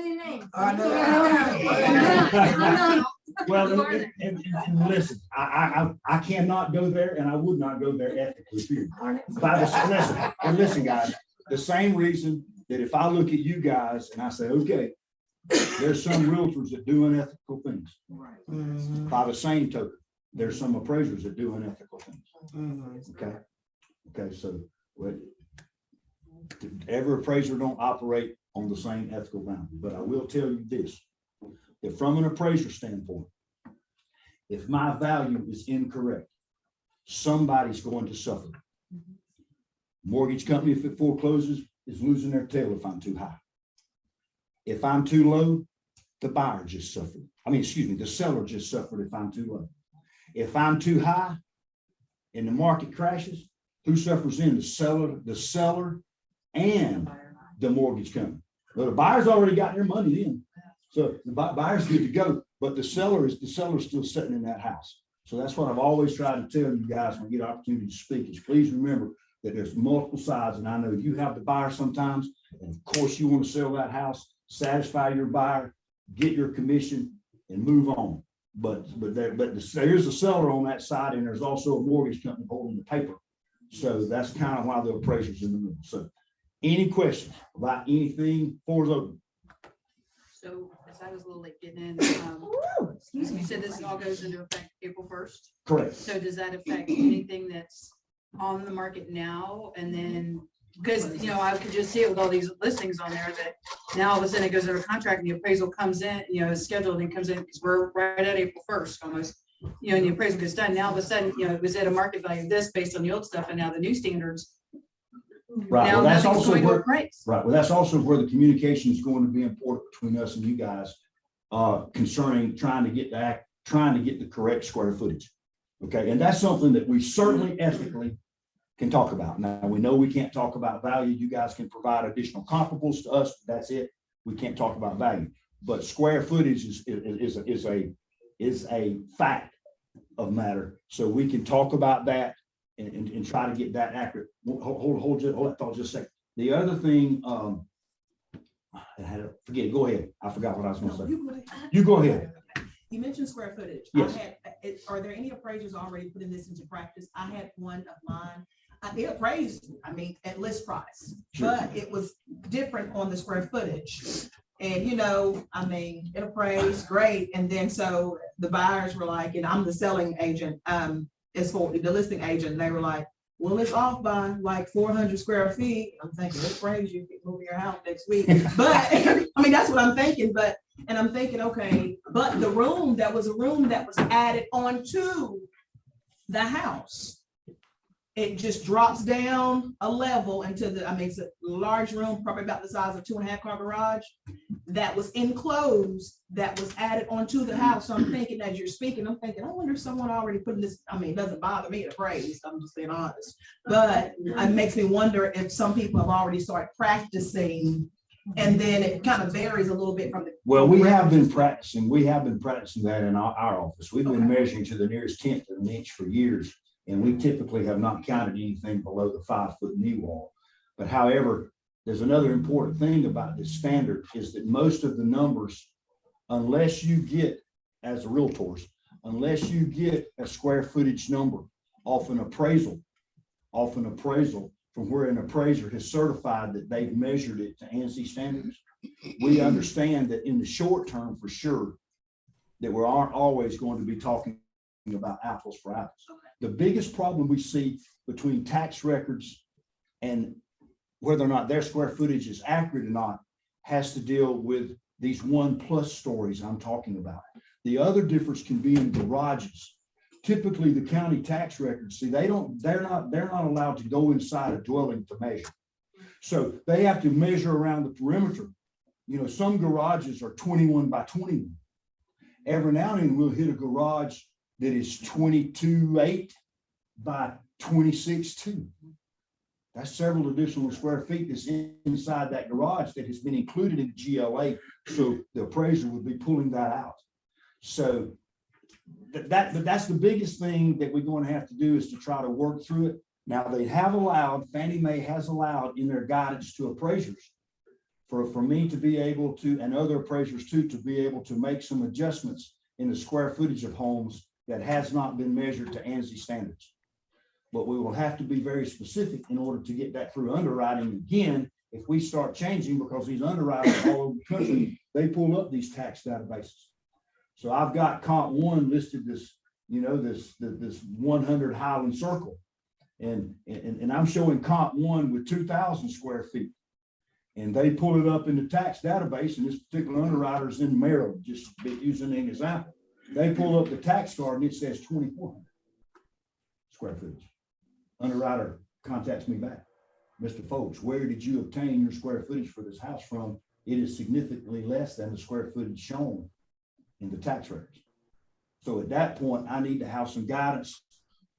Well, and listen, I cannot go there, and I would not go there ethically, period. Listen, guys, the same reason that if I look at you guys and I say, okay, there's some realtors that do unethical things. Right. By the same token, there's some appraisers that do unethical things. Okay, so every appraiser don't operate on the same ethical boundary, but I will tell you this, that from an appraiser standpoint, if my value is incorrect, somebody's going to suffer. Mortgage company, if it forecloses, is losing their tail if I'm too high. If I'm too low, the buyer just suffered. The seller just suffered if I'm too low. If I'm too high and the market crashes, who suffers then? The seller and the mortgage company. Well, the buyer's already got their money in. So the buyer's good to go, but the seller is still sitting in that house. So that's what I've always tried to tell you guys when you get an opportunity to speak is please remember that there's multiple sides. And I know you have the buyer sometimes, and of course you want to sell that house, satisfy your buyer, get your commission, and move on. But there's a seller on that side, and there's also a mortgage company holding the paper. So that's kind of why the appraiser's in the middle. So any questions about anything? Floor is open. So because I was a little late getting in. Excuse me. You said this all goes into effect April 1st. Correct. So does that affect anything that's on the market now? And then, because, I could just see it with all these listings on there that now all of a sudden it goes under contract and the appraisal comes in, is scheduled and comes in, because we're right at April 1st almost. And the appraisal gets done. Now all of a sudden, it was at a market value of this based on the old stuff, and now the new standards. Right. Now Well, that's nothing's also going to where, appraise. right. Well, that's also where the communication is going to be important between us and you guys, concerning trying to get the correct square footage. Okay. And that's something that we certainly ethically can talk about. Now, we know we can't talk about value. You guys can provide additional comparables to us. That's it. We can't talk about value, but square footage is a fact of matter. So we can talk about that and try to get that accurate. Hold that thought just a second. The other thing, forget it. Go ahead. I forgot what I was going to say. You go ahead. You mentioned square footage. Yes. Are there any appraisers already putting this into practice? I had one of mine. It appraised, at list price, Sure. but it was different on the square footage. And, it appraised great. And then so the buyers were like, and I'm the selling agent, as for the listing agent, they were like, well, it's off by like 400 square feet. I'm thinking, let's praise you, move your house next week. But that's what I'm thinking. And I'm thinking, okay, but the room, that was a room that was added onto the house. It just drops down a level into it's a large room, probably about the size of 2.5 car garage that was enclosed, that was added onto the house. So I'm thinking, as you're speaking, I'm thinking, I wonder if someone already put this, it doesn't bother me to praise, I'm just being honest. But it makes me wonder if some people have already started practicing, and then it kind of varies a little bit from the. Well, we have been practicing that in our office. We've been measuring to the nearest tenth of an inch for years. And we typically have not counted anything below the 5-foot knee wall. But however, there's another important thing about this standard is that most of the numbers, unless you get, as a realtors, unless you get a square footage number off an appraisal from where an appraiser has certified that they've measured it to ANSI standards, we understand that in the short term, for sure, that we aren't always going to be talking about apples for apples. The biggest problem we see between tax records and whether or not their square footage is accurate or not has to deal with these 1+ stories I'm talking about. The other difference can be in garages. Typically, the county tax records, they're not allowed to go inside a dwelling to measure. So they have to measure around the perimeter. Some garages are 21 by 21. Every now and then we'll hit a garage that is 22.8 by 26.2. That's several additional square feet that's inside that garage that has been included in the GLA. So the appraiser would be pulling that out. So that's the biggest thing that we're going to have to do is to try to work through it. Now they have allowed, Fannie Mae has allowed in their guidance to appraisers for me to be able to, and other appraisers too, to be able to make some adjustments in the square footage of homes that has not been measured to ANSI standards. But we will have to be very specific in order to get that through underwriting again. If we start changing, because these underwriters all over the country, they pull up these tax databases. So I've got comp 1 listed this 100 Highland Circle, and I'm showing comp 1 with 2,000 square feet. And they pull it up in the tax database, and this particular underwriter is in Maryland, just using an example. They pull up the tax card and it says 2,400 square footage. Underwriter contacts me back. Mr. Folks, where did you obtain your square footage for this house from? It is significantly less than the square footage shown in the tax records. So at that point, I need to have some guidance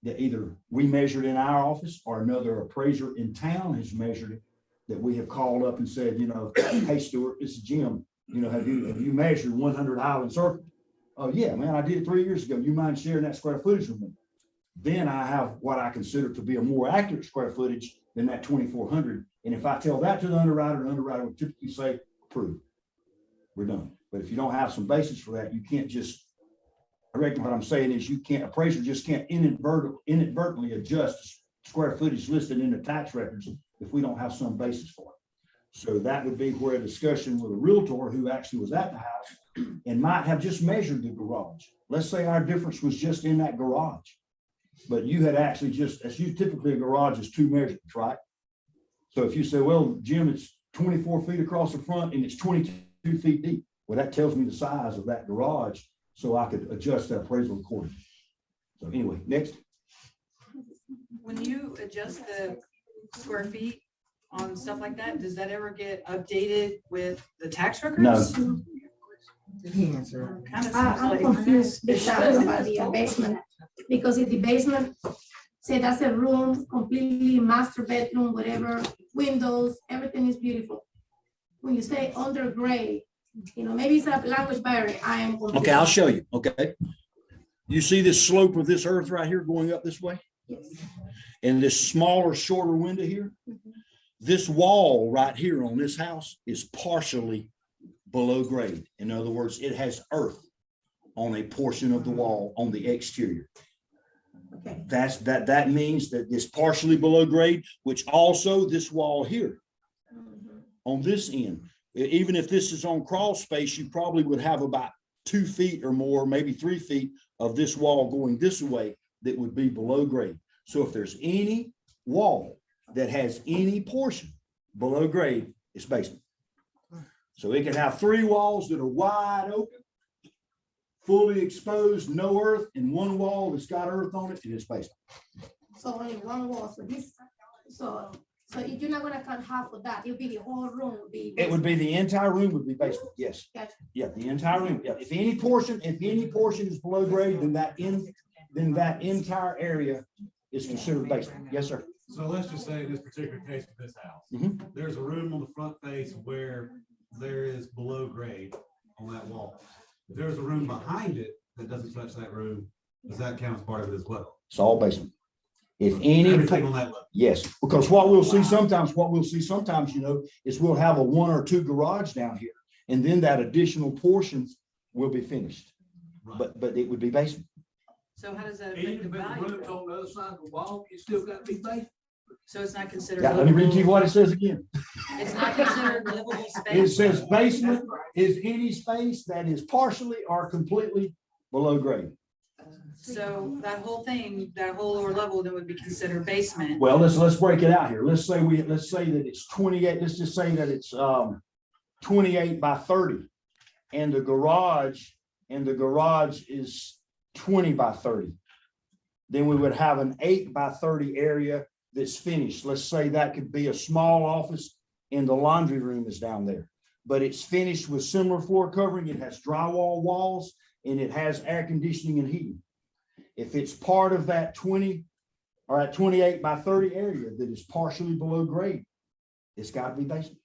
that either we measured in our office or another appraiser in town has measured it, that we have called up and said, hey, Stuart, this is Jim. Have you measured 100 Highland Circle? Oh yeah, man, I did it 3 years ago. You mind sharing that square footage with me? Then I have what I consider to be a more accurate square footage than that 2,400. And if I tell that to the underwriter would typically say, approved, we're done. But if you don't have some basis for that, you can't just, I reckon what I'm saying is appraiser just can't inadvertently adjust square footage listed in the tax records if we don't have some basis for it. So that would be where a discussion with a realtor who actually was at the house and might have just measured the garage. Let's say our difference was just in that garage. But you had actually just, as you typically a garage is 2 measurements, right? So if you say, well, Jim, it's 24 feet across the front and it's 22 feet deep. Well, that tells me the size of that garage, so I could adjust that appraisal accordingly. So anyway, next. When you adjust the square feet on stuff like that, does that ever get updated with the tax records? No. Kind of seems I'm like- confused about the basement, because if the basement, say that's a room, completely master bedroom, whatever, windows, everything is beautiful. When you say undergrade, maybe it's a language barrier, I am confused. Okay, I'll show you. Okay. You see this slope of this earth right here going up this way? Yes. And this smaller, shorter window here? This wall right here on this house is partially below grade. In other words, it has earth on a portion of the wall on the exterior. Okay. That means that it's partially below grade, which also this wall here on this end, even if this is on crawl space, you probably would have about 2 feet or more, maybe 3 feet of this wall going this way that would be below grade. So if there's any wall that has any portion below grade, it's basement. So it can have 3 walls that are wide open, fully exposed, no earth, and 1 wall that's got earth on it, and it's basement. So only 1 wall, so if you're not gonna cut half of that, it'll be the whole room would be. It would be the entire room would be basement, yes. Gotcha. Yeah, the entire room. Yeah, if any portion is below grade, then that entire area is considered basement. Yes, sir. So let's just say in this particular case with this house, there's a room on the front face where there is below grade on that wall. If there's a room behind it that doesn't touch that room, does that count as part of it as well? It's all basement. If any, Everything on that level. yes, because what we'll see sometimes, is we'll have a 1 or 2 garage down here, and then that additional portions will be finished. Right. But it would be basement. So how does that Even affect the if the value? room's on the other side of the wall, you still got to be basement. So it's not considered. Yeah, let me read to you what it says again. It's not considered livable It space. says basement is any space that is partially or completely below grade. So that whole thing, that whole lower level, then would be considered basement. Well, let's break it out here. Let's say that it's 28. Let's just say that it's 28 by 30, and the garage is 20 by 30. Then we would have an 8 by 30 area that's finished. Let's say that could be a small office, and the laundry room is down there, but it's finished with similar floor covering. It has drywall walls, and it has air conditioning and heating. If it's part of that 20 or that 28 by 30 area that is partially below grade, it's got to be basement.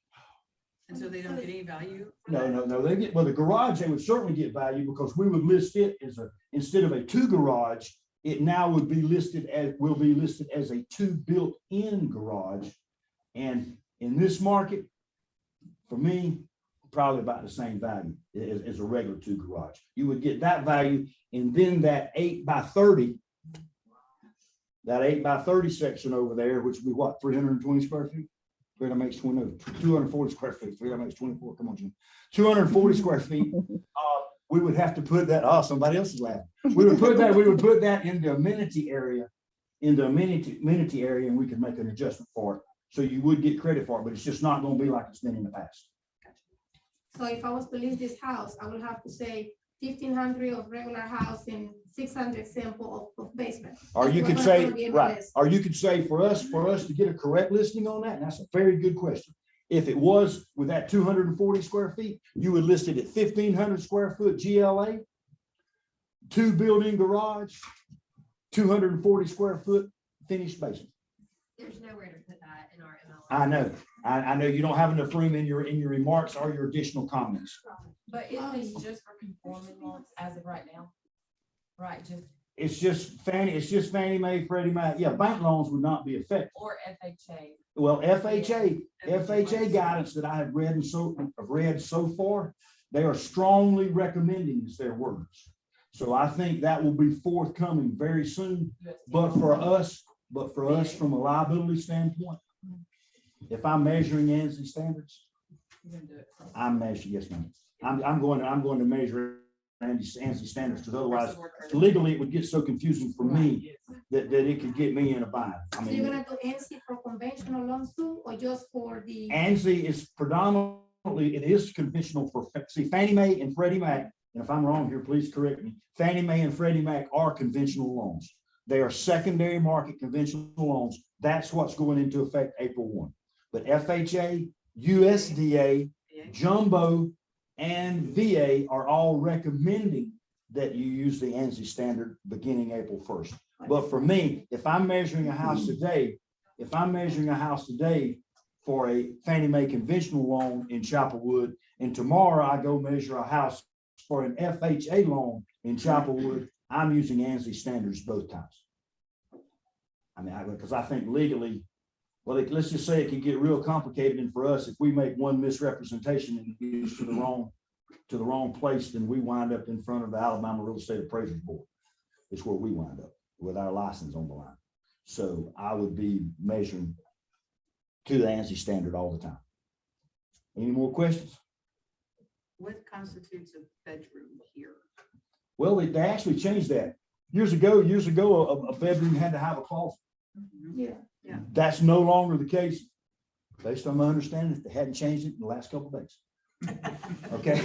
And so they don't get any value? No, they get, well, the garage, they would certainly get value, because we would list it as instead of a 2 garage, it now will be listed as a 2 built-in garage. And in this market, for me, probably about the same value as a regular 2 garage. You would get that value, and then that 8 by 30, section over there, which would be what, 320 square feet? 240 square feet. 3 makes 24. Come on, Jim. 240 square feet. We would have to put that. Oh, somebody else is laughing. We would put that in the amenity area, and we could make an adjustment for it. So you would get credit for it, but it's just not going to be like it's been in the past. So if I was to list this house, I would have to say 1,500 of regular house and 600 sample of basement. Or you could That's say, what I'm gonna be right, able to list. or you could say for us to get a correct listing on that, and that's a very good question. If it was with that 240 square feet, you would list it at 1,500 square foot GLA, 2 building garage, 240 square foot finished basement. There's nowhere to put that in our MLS. I know, I know you don't have enough room in your remarks or your additional comments. But isn't this just for conforming loans as of right now? Right, It's just Fannie Mae, Freddie Mac. Yeah, bank loans would not be affected. or FHA. Well, FHA guidance that I have read so far, they are strongly recommending is their words. So I think that will be forthcoming very soon. But for us from a liability standpoint, if I'm measuring ANSI standards, I'm measuring, yes, ma'am. I'm going to measure ANSI standards, because otherwise legally it would get so confusing for me that it could get me in a bind. I So you're mean, gonna do NC for conventional loans too, or just for the? ANSI is predominantly, it is conventional for, see, Fannie Mae and Freddie Mac, and if I'm wrong here, please correct me. Fannie Mae and Freddie Mac are conventional loans. They are secondary market conventional loans. That's what's going into effect April 1. But FHA, USDA, Jumbo, and VA are all recommending that you use the ANSI standard beginning April 1st. But for me, if I'm measuring a house today, for a Fannie Mae conventional loan in Chapelwood, and tomorrow I go measure a house for an FHA loan in Chapelwood, I'm using ANSI standards both times. I mean, because I think legally, well, let's just say it can get real complicated, and for us, if we make one misrepresentation and it gets to the wrong place, then we wind up in front of the Alabama Real Estate Appraisals Board. It's where we wind up with our license on the line. So I would be measuring to the ANSI standard all the time. Any more questions? What constitutes a bedroom here? Well, they actually changed that. Years ago, a bedroom had to have a closet. Yeah. That's no longer the case. Based on my understanding, they hadn't changed it in the last couple of days. Okay.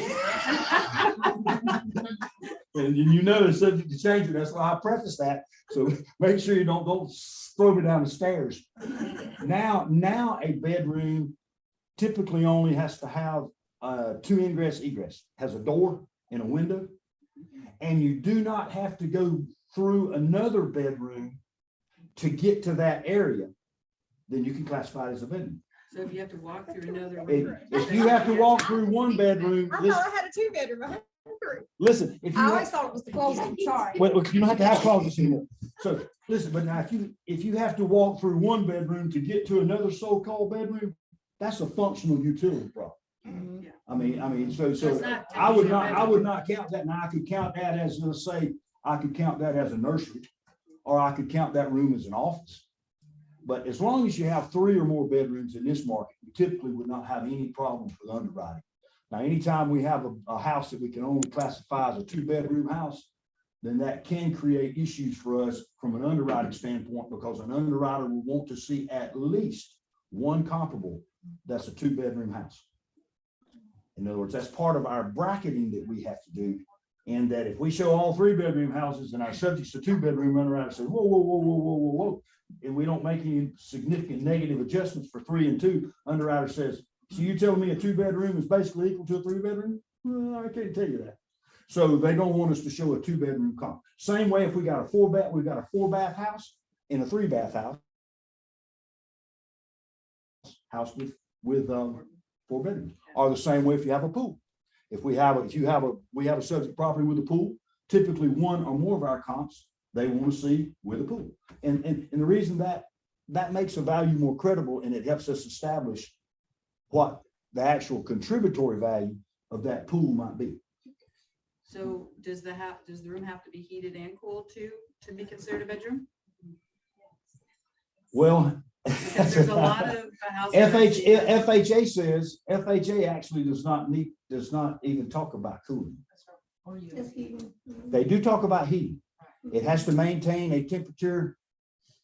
And you know it's subject to change it. That's why I preface that. So make sure you don't throw me down the stairs. Now a bedroom typically only has to have 2 ingress egress, has a door and a window, and you do not have to go through another bedroom to get to that area. Then you can classify it as a bedroom. So if you have to walk through another. If you have to walk through one bedroom, I thought I had a 2-bedroom. I had 3. listen, if you I always thought it was the closet. Sorry. well, you don't have to have closets anymore. So listen, but now if you have to walk through one bedroom to get to another so-called bedroom, that's a functional utility problem. Yeah. I mean, so It's not I would bedroom. not count that. Now I could count that as, let's say, I could count that as a nursery, or I could count that room as an office. But as long as you have 3 or more bedrooms in this market, we typically would not have any problems with underwriting. Now, anytime we have a house that we can only classify as a 2-bedroom house, then that can create issues for us from an underwriting standpoint, because an underwriter will want to see at least one comparable that's a 2-bedroom house. In other words, that's part of our bracketing that we have to do. And that if we show all 3-bedroom houses and our subjects to 2-bedroom, underwriter say, whoa, and we don't make any significant negative adjustments for 3 and 2, underwriter says, so you telling me a 2-bedroom is basically equal to a 3-bedroom? Well, I can't tell you that. So they don't want us to show a 2-bedroom comp. Same way, if we got a 4-bath house and a 3-bath house with 4 bedrooms, or the same way if you have a pool. If we have a subject property with a pool, typically 1 or more of our comps they want to see with a pool. And the reason that makes a value more credible, and it helps us establish what the actual contributory value of that pool might be. So does the room have to be heated and cooled too to be considered a bedroom? Well, Because there's a lot of houses. FHA actually does not even talk about cooling. They do talk about heating. It has to maintain a temperature.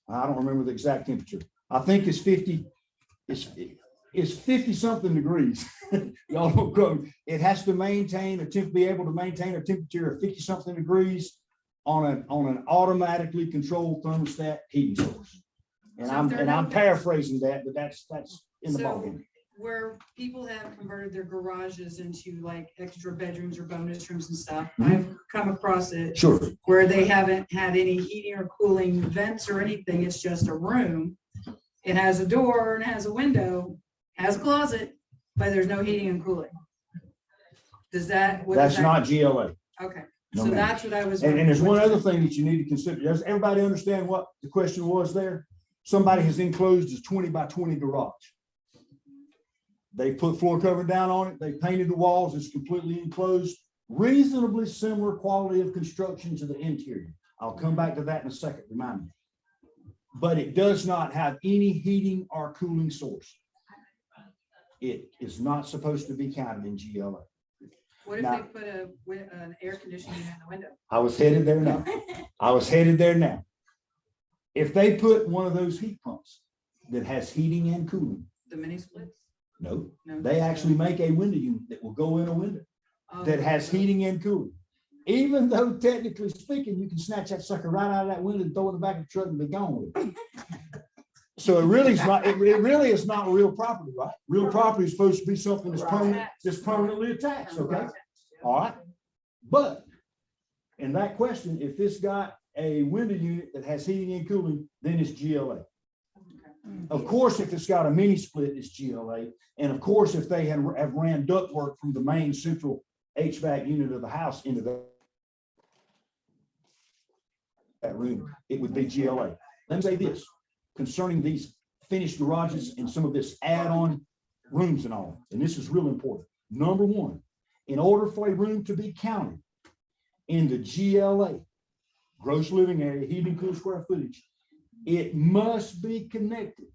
I don't remember the exact temperature. I think it's 50. It's 50 something degrees. Y'all don't quote. It has to be able to maintain a temperature of 50 something degrees on an automatically controlled thermostat heating source. And I'm paraphrasing that, but that's in the ballgame. Where people have converted their garages into like extra bedrooms or bonus rooms and stuff, I've come across it. Sure. Where they haven't had any heating or cooling vents or anything. It's just a room. It has a door and has a window, has a closet, but there's no heating and cooling. That's not GLA. Okay. No, so ma'am. that's what I was. And there's one other thing that you need to consider. Does everybody understand what the question was there? Somebody has enclosed a 20 by 20 garage. They put floor cover down on it. They painted the walls. It's completely enclosed. Reasonably similar quality of construction to the interior. I'll come back to that in a second. Remind me. But it does not have any heating or cooling source. It is not supposed to be counted in GLA. What if Now- they put an air conditioning unit in the window? I was headed there now. If they put one of those heat pumps that has heating and cooling, The mini splits? no, No. they actually make a window unit that will go in a window Oh, that has heating and cooling. Even though technically speaking, you can snatch that sucker right out of that window and throw it in the back of the truck and be gone with it. So it really is not, it really is not real property, right? Real property is supposed to be something that's permanently attached, okay? All right, but in that question, if it's got a window unit that has heating and cooling, then it's GLA. Of course, if it's got a mini split, it's GLA. And of course, if they have ran ductwork from the main central HVAC unit of the house into that room, it would be GLA. Let me say this concerning these finished garages and some of this add-on rooms and all, and this is real important. Number one, in order for a room to be counted in the GLA, gross living area, heating, cool square footage, it must be connected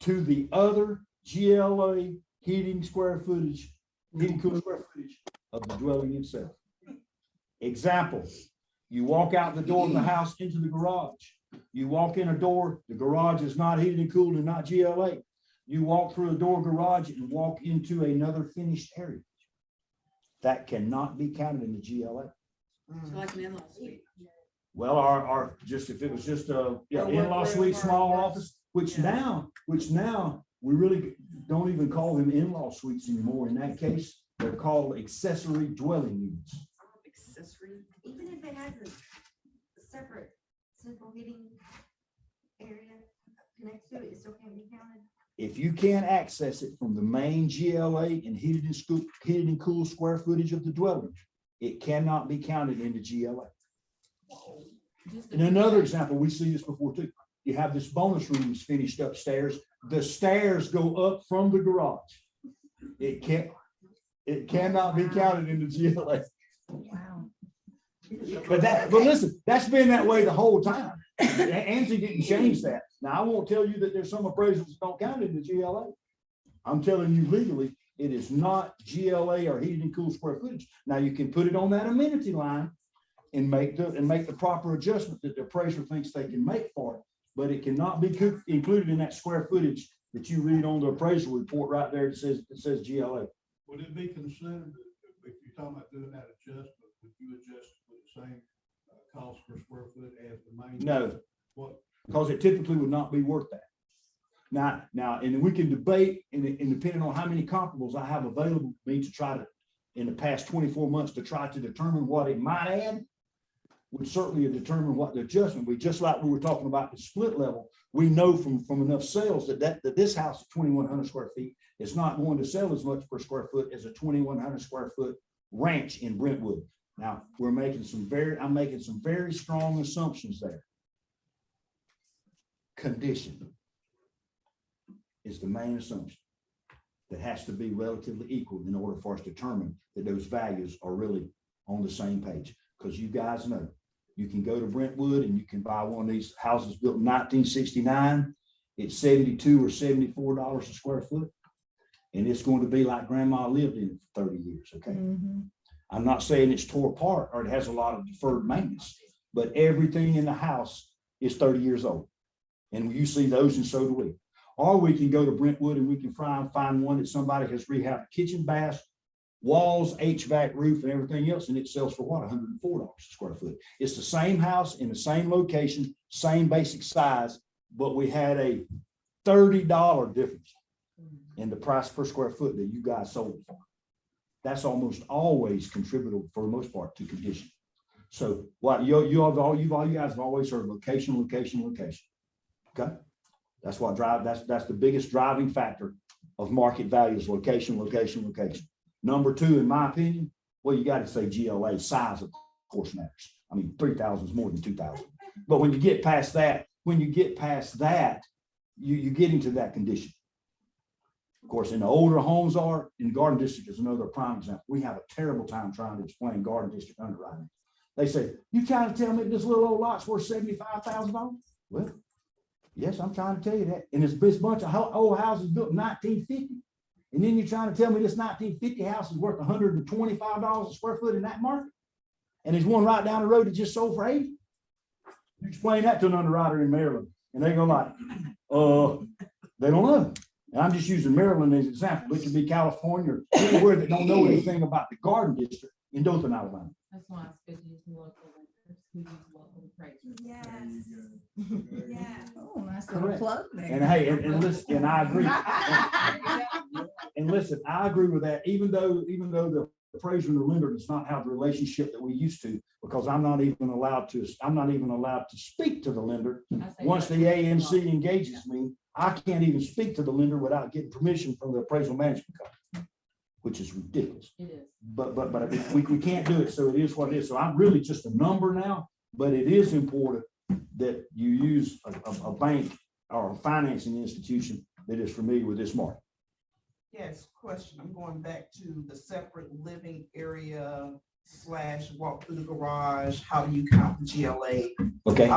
to the other GLA heating, cool square footage of the dwelling itself. Example, you walk out the door of the house into the garage. You walk in a door, the garage is not heated and cooled and not GLA. You walk through a door garage and walk into another finished area. That cannot be counted in the GLA. So like an in-law suite. Well, our just if it was just a in-law suite, small office, which now we really don't even call them in-law suites anymore. In that case, they're called accessory dwelling units. Accessory. Even if it has a separate central heating area next to it, it still can't be counted. If you can't access it from the main GLA and heated and cool square footage of the dwelling, it cannot be counted into GLA. In another example, we see this before too. You have this bonus room that's finished upstairs. The stairs go up from the garage. It cannot be counted into GLA. Wow. But listen, that's been that way the whole time. Angie didn't change that. Now, I won't tell you that there's some appraisals that don't count in the GLA. I'm telling you legally, it is not GLA or heated and cool square footage. Now, you can put it on that amenity line and make the proper adjustment that the appraiser thinks they can make for it, but it cannot be included in that square footage that you read on the appraisal report right there that says GLA. Would it be considered, if you're talking about doing that adjustment, would you adjust with the same cost per square foot as the main? No. What? Because it typically would not be worth that. Now, and we can debate, and depending on how many comparables I have available to me to try to, in the past 24 months, to try to determine what it might add, would certainly determine what the adjustment would be. Just like we were talking about the split level, we know from enough sales that this house of 2,100 square feet is not going to sell as much per square foot as a 2,100 square foot ranch in Brentwood. Now, I'm making some very strong assumptions there. Condition is the main assumption that has to be relatively equal in order for us to determine that those values are really on the same page. Because you guys know, you can go to Brentwood and you can buy one of these houses built in 1969. It's $72 or $74 a square foot. And it's going to be like grandma lived in it for 30 years, okay? Mm-hmm. I'm not saying it's tore apart or it has a lot of deferred maintenance, but everything in the house is 30 years old. And you see those, and so do we. Or we can go to Brentwood and we can find one that somebody has rehabbed kitchen, bath, walls, HVAC, roof, and everything else, and it sells for what, $104 a square foot. It's the same house in the same location, same basic size, but we had a $30 difference in the price per square foot that you guys sold it for. That's almost always contributable for the most part to condition. So what you guys have always heard location, location, location. Okay, that's what that's the biggest driving factor of market values: location, location, location. Number two, in my opinion, well, you got to say GLA size, of course, matters. I mean, 3,000 is more than 2,000. But when you get past that, you get into that condition. Of course, in the older homes are, in Garden District is another prime example. We have a terrible time trying to explain Garden District underwriting. They say, you trying to tell me this little old lot's worth $75,000? Well, yes, I'm trying to tell you that. And it's this bunch of old houses built in 1950. And then you're trying to tell me this 1950 house is worth $125 a square foot in that market? And there's one right down the road that just sold for 80. You explain that to an underwriter in Maryland, and they go like, they don't know. And I'm just using Maryland as an example. It could be California or anywhere that don't know anything about the garden district in Dothan, Alabama. That's why I said use local lenders, we use local appraisers. Yes. Yeah. Oh, nice little Correct. plug there. And hey, and listen, and I agree. And listen, I agree with that, even though the appraiser and the lender does not have the relationship that we used to, because I'm not even allowed to speak to the lender. Once the AMC engages me, I can't even speak to the lender without getting permission from the appraisal management company, which is ridiculous. It is. But we can't do it, so it is what it is. So I'm really just a number now, but it is important that you use a bank or a financing institution that is familiar with this market. Yes, question. I'm going back to the separate living area / walk through the garage. How do you count the GLA? Okay.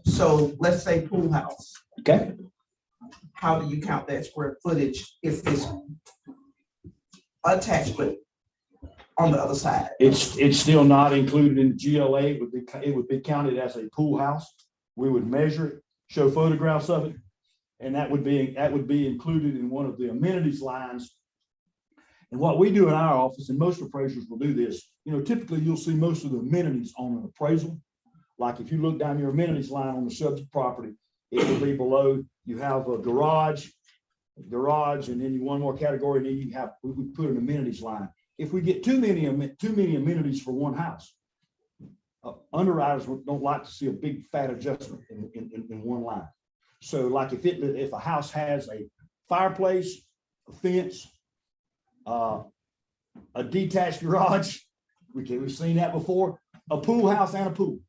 So let's say pool house. Okay. How do you count that square footage if it's attached but on the other side? It's still not included in the GLA. It would be counted as a pool house. We would measure it, show photographs of it, and that would be included in one of the amenities lines. And what we do in our office, and most appraisers will do this, typically you'll see most of the amenities on an appraisal. Like if you look down your amenities line on the subject property, it will be below. You have a garage, and then one more category, and then we put an amenities line. If we get too many amenities for one house, underwriters don't like to see a big fat adjustment in one line. So like if a house has a fireplace, a fence, a detached garage, we've seen that before, a pool house and a pool.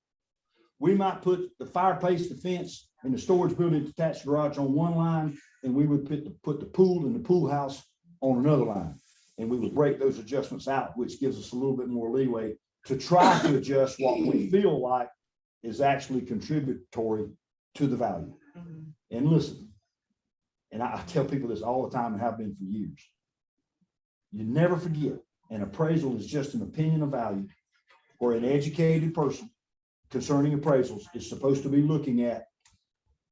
We might put the fireplace, the fence, and the storage building detached garage on one line, and we would put the pool and the pool house on another line. And we would break those adjustments out, which gives us a little bit more leeway to try to adjust what we feel like is actually contributory to the value. And listen, and I tell people this all the time and have been for years. You never forget, an appraisal is just an opinion of value, or an educated person concerning appraisals is supposed to be looking at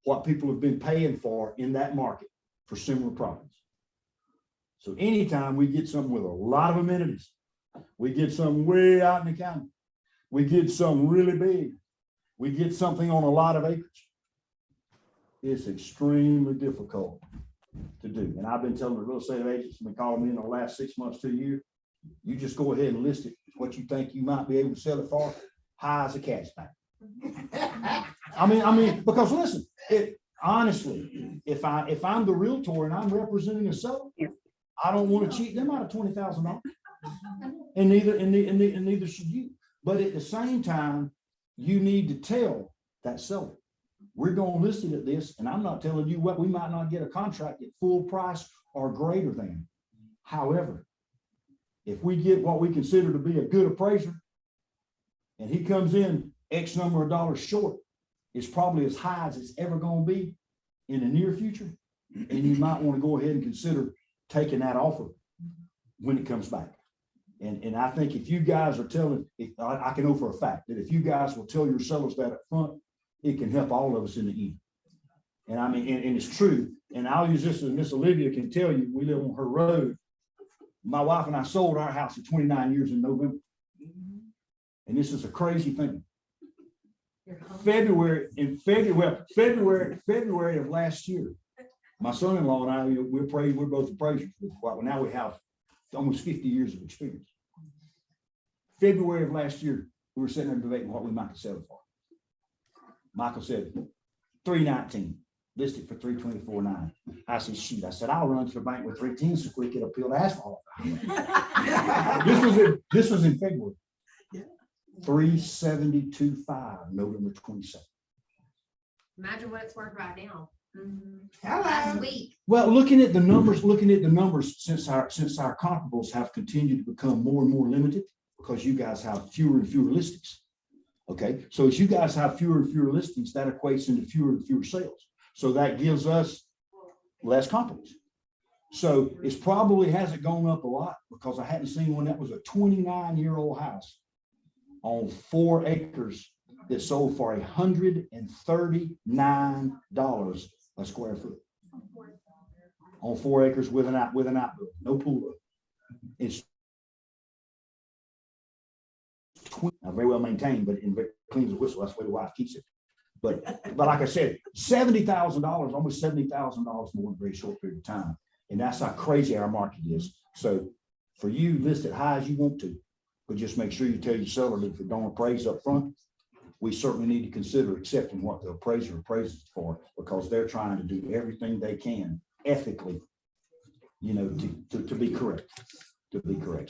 what people have been paying for in that market for similar properties. So anytime we get something with a lot of amenities, we get something way out in the county, we get something really big, we get something on a lot of acreage, it's extremely difficult to do. And I've been telling the real estate agents, been calling me in the last 6 months to a year, you just go ahead and list it, what you think you might be able to sell it for, high as a cat's back. I mean, because listen, honestly, if I'm the realtor and I'm representing a seller, I don't want to cheat them out of $20,000, and neither should you. But at the same time, you need to tell that seller, we're going to list it at this, and I'm not telling you what, we might not get a contract at full price or greater than. However, if we get what we consider to be a good appraiser, and he comes in X number of dollars short, it's probably as high as it's ever going to be in the near future. And you might want to go ahead and consider taking that offer when it comes back. And I think if you guys are telling, I can know for a fact that if you guys will tell your sellers that up front, it can help all of us in the end. And I mean, and it's true. And I'll use this as Miss Olivia can tell you, we live on her road. My wife and I sold our house at 29 years in November. And this is a crazy thing. February of last year, my son-in-law and I, we're both appraisers. Now we have almost 50 years of experience. February of last year, we were sitting there debating what we might sell it for. Michael said, $319, listed for $324.9. I said, shoot, I said, I'll run to the bank with 310 so quick it'll peel the asphalt. This was in February. 372.5, November 22nd. Imagine what it's worth right now. Hello. Week. Well, looking at the numbers, since our comparables have continued to become more and more limited, because you guys have fewer and fewer listings. Okay, so as you guys have fewer and fewer listings, that equates into fewer and fewer sales. So that gives us less comparables. So it's probably hasn't gone up a lot because I hadn't seen one that was a 29-year-old house on 4 acres that sold for $139 a square foot. On 4 acres with an outbuilding, no pool. It's very well maintained, but in very clean as a whistle. That's the way the wife keeps it. But like I said, $70,000, almost $70,000 more in a very short period of time. And that's how crazy our market is. So for you, list it high as you want to, but just make sure you tell your seller that if it don't appraise up front, we certainly need to consider accepting what the appraiser appraises for, because they're trying to do everything they can ethically, you know, to be correct,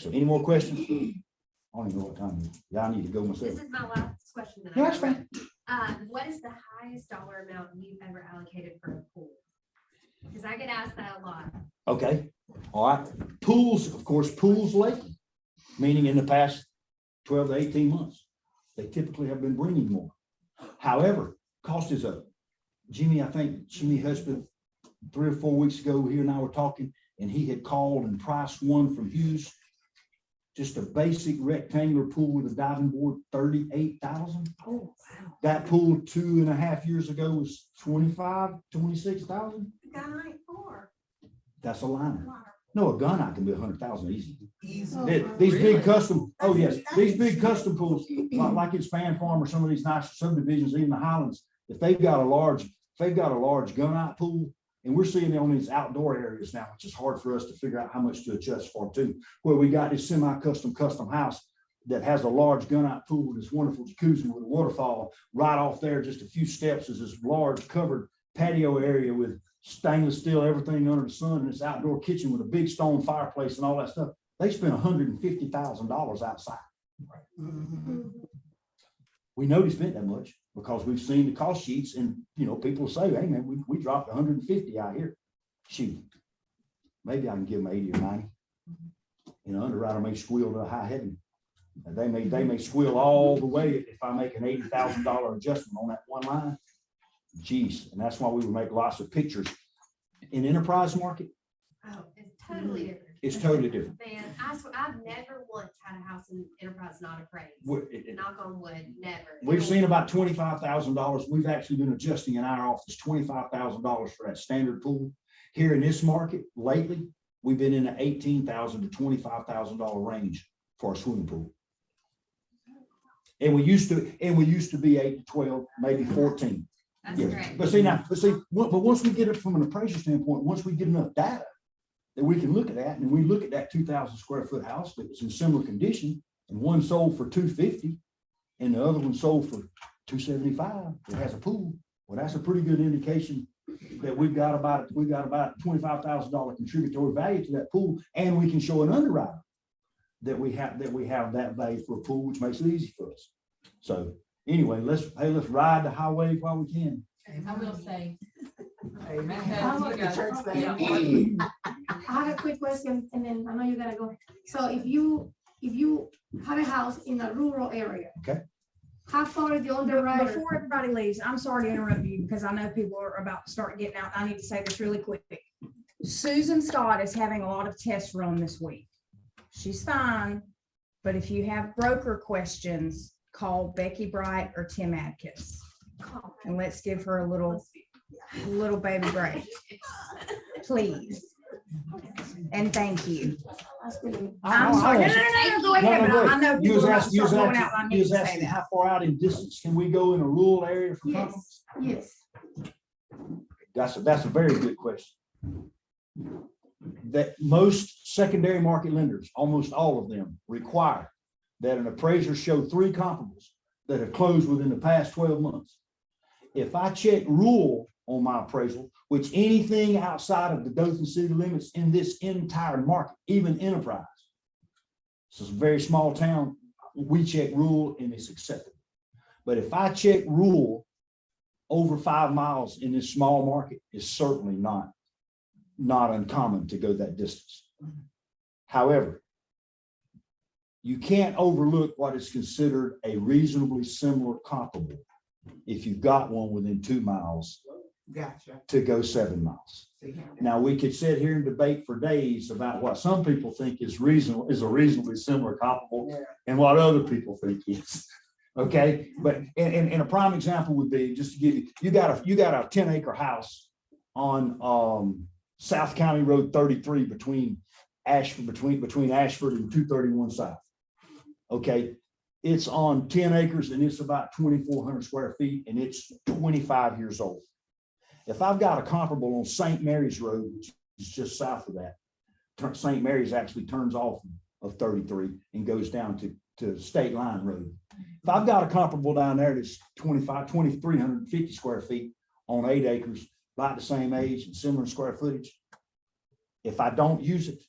So any more questions? I don't even know what time it is. Yeah, I need to go myself. This is my last question. That No, that's fine. What is the highest dollar amount you've ever allocated for a pool? Because I get asked that a lot. Okay, all right. Pools, of course, pools lately, meaning in the past 12 to 18 months, they typically have been bringing more. However, cost is up. Jimmy Husband, 3 or 4 weeks ago, he and I were talking, and he had called and priced one from Hughes, just a basic rectangular pool with a diving board, $38,000. Oh, wow. That pool 2.5 years ago was $26,000. That's a liner. No, a gunite can be 100,000 easy. These big custom, these big custom pools, like in Span Farm or some of these nice subdivisions, even the Highlands, if they've got a large gunite pool, and we're seeing it on these outdoor areas now, which is hard for us to figure out how much to adjust for too, where we got this custom house that has a large gunite pool with this wonderful jacuzzi with a waterfall right off there. Just a few steps is this large covered patio area with stainless steel, everything under the sun, and this outdoor kitchen with a big stone fireplace and all that stuff. They spent $150,000 outside. We know they spent that much because we've seen the cost sheets, and you know, people say, hey man, we dropped 150 out here. Shoot, maybe I can give them 80 or 90. You know, underwriter may squeal to high heaven. They may squeal all the way if I make an $80,000 adjustment on that one line. Geez, and that's why we would make lots of pictures. In enterprise market, Oh, it's totally different. it's totally different. Man, I've never once had a house in enterprise not appraised. Knock on wood, never. We've seen about $25,000. We've actually been adjusting in our office $25,000 for that standard pool. Here in this market lately, we've been in the $18,000 to $25,000 range for a swimming pool. And we used to be 8 to 12, maybe 14. That's great. But once we get it from an appraiser standpoint, once we get enough data that we can look at that, and we look at that 2,000 square foot house that was in similar condition, and one sold for $250 and the other one sold for $275, it has a pool. Well, that's a pretty good indication that we've got about $25,000 contributory value to that pool, and we can show an underwriter that we have that value for a pool, which makes it easy for us. So anyway, let's ride the highway while we can. I will say. I have a quick question, and then I know you gotta go. So if you have a house in a rural area. Okay. How far is the underwriter? Before everybody leaves, I'm sorry to interrupt you because I know people are about to start getting out. I need to say this really quick. Susan Scott is having a lot of tests run this week. She's fine, but if you have broker questions, call Becky Bright or Tim Adkins. And let's give her a little baby break, please. And thank you. I'm sorry. No, go ahead, but I know people are about to start going out. I need to say that. How far out in distance can we go in a rural area for compliments? Yes. That's a very good question. That most secondary market lenders, almost all of them, require that an appraiser show 3 comparables that have closed within the past 12 months. If I check rural on my appraisal, which anything outside of the Dothan city limits in this entire market, even enterprise, this is a very small town, we check rural and it's acceptable. But if I check rural over 5 miles in this small market, it's certainly not uncommon to go that distance. However, you can't overlook what is considered a reasonably similar comparable if you've got one within 2 miles Gotcha. to go 7 miles. See here. Now, we could sit here and debate for days about what some people think is reasonable, is a reasonably similar comparable, and what other people think is. Okay, but and a prime example would be, just to give you, you got a 10-acre house on South County Road 33 between Ashford and 231 South. Okay, it's on 10 acres and it's about 2,400 square feet and it's 25 years old. If I've got a comparable on St. Mary's Road, which is just south of that, St. Mary's actually turns off of 33 and goes down to State Line Road. If I've got a comparable down there that's 2,350 square feet on 8 acres, about the same age and similar square footage, if I don't use it,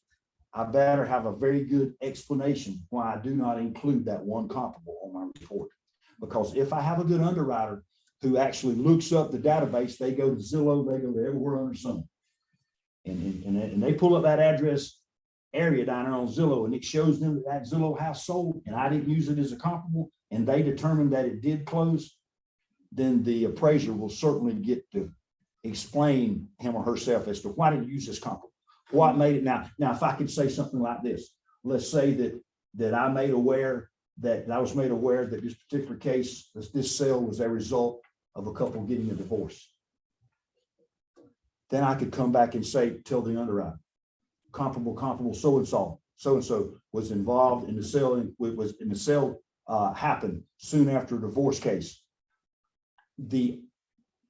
I better have a very good explanation why I do not include that one comparable on my report. Because if I have a good underwriter who actually looks up the database, they go to Zillow, they go to everywhere under the sun. And they pull up that address area down there on Zillow, and it shows them that Zillow house sold, and I didn't use it as a comparable, and they determined that it did close, then the appraiser will certainly get to explain him or herself as to why did you use this comparable? What made it now? Now, if I could say something like this, let's say that I was made aware that this particular case, this sale was a result of a couple getting a divorce. Then I could come back and say, tell the underwriter, comparable, so-and-so was involved in the sale, and was in the sale happened soon after a divorce case. The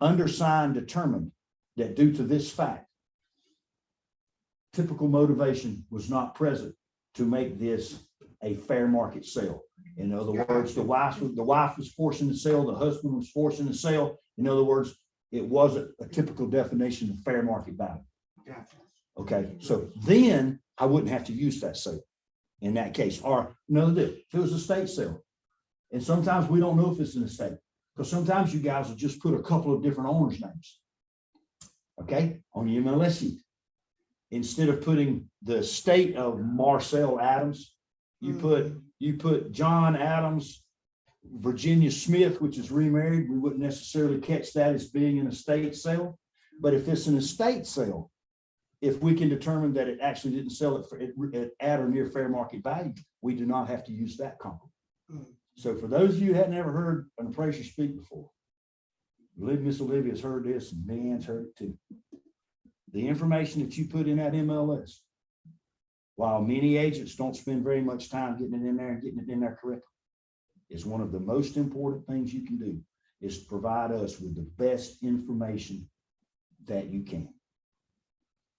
undersigned determined that due to this fact, typical motivation was not present to make this a fair market sale. In other words, the wife was forcing the sale, the husband was forcing the sale. In other words, it wasn't a typical definition of fair market value. Okay, so then I wouldn't have to use that sale in that case. Or another, if it was a estate sale, and sometimes we don't know if it's an estate, because sometimes you guys will just put a couple of different owners' names, okay, on the MLS sheet. Instead of putting the estate of Marcel Adams, you put John Adams, Virginia Smith, which is remarried. We wouldn't necessarily catch that as being an estate sale. But if it's an estate sale, if we can determine that it actually didn't sell it at or near fair market value, we do not have to use that comparable. So for those of you who had never heard an appraiser speak before, Miss Olivia's heard this and Leanne's heard it too. The information that you put in that MLS, while many agents don't spend very much time getting it in there and getting it in there correctly, is one of the most important things you can do, is to provide us with the best information that you can.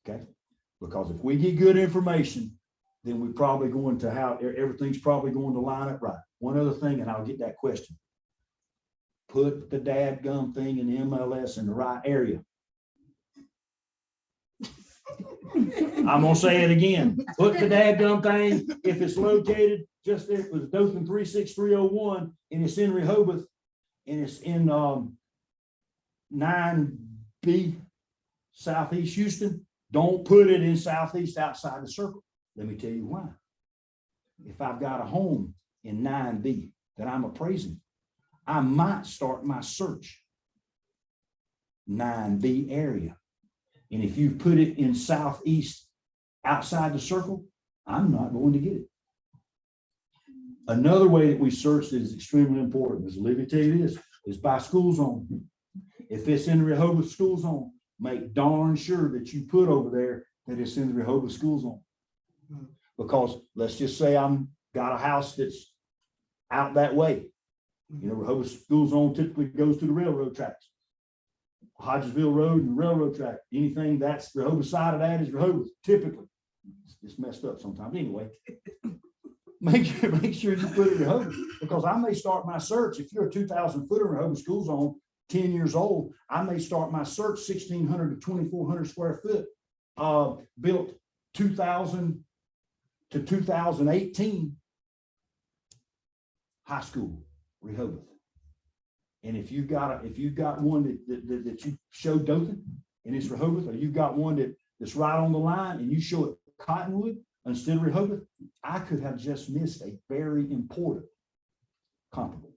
Okay? Because if we get good information, then we're probably going to have, everything's probably going to line up right. One other thing, and I'll get that question. Put the dadgum thing in the MLS in the right area. I'm gonna say it again. Put the dadgum thing, if it's located just if it was Dothan 36301 and it's in Rehoboth and it's in 9B Southeast Houston, don't put it in Southeast outside the circle. Let me tell you why. If I've got a home in 9B that I'm appraising, I might start my search 9B area. And if you put it in Southeast outside the circle, I'm not going to get it. Another way that we search that is extremely important, as Olivia tell you this, is by school zone. If it's in the Rehoboth school zone, make darn sure that you put over there that it's in the Rehoboth school zone. Because let's just say I'm got a house that's out that way. You know, Rehoboth school zone typically goes to the railroad tracks. Hodgesville Road and railroad track, anything that's the Rehoboth side of that is Rehoboth, typically. It's messed up sometimes. Anyway, make sure you put it in Rehoboth, because I may start my search. If you're a 2,000 footer in Rehoboth school zone, 10 years old, I may start my search 1,600 to 2,400 square foot, built 2000 to 2018, high school, Rehoboth. And if you've got one that you show Dothan and it's Rehoboth, or you've got one that's right on the line and you show it Cottonwood instead of Rehoboth, I could have just missed a very important comparable.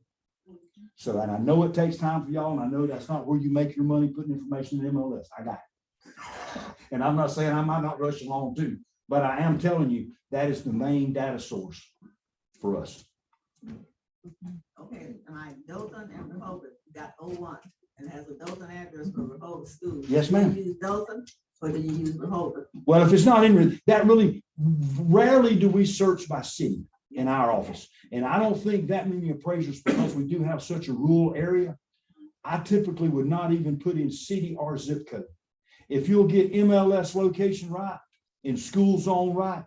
So, and I know it takes time for y'all, and I know that's not where you make your money putting information in MLS. I got it. And I'm not saying I might not rush along too, but I am telling you, that is the main data source for us. Okay, and Dothan and Rehoboth got O1 and has a Dothan address for Rehoboth School. Yes, ma'am. Do you use Dothan or do you use Rehoboth? Well, if it's not in, that really, rarely do we search by city in our office. And I don't think that many appraisers, because we do have such a rural area, I typically would not even put in city or zip code. If you'll get MLS location right and school zone right,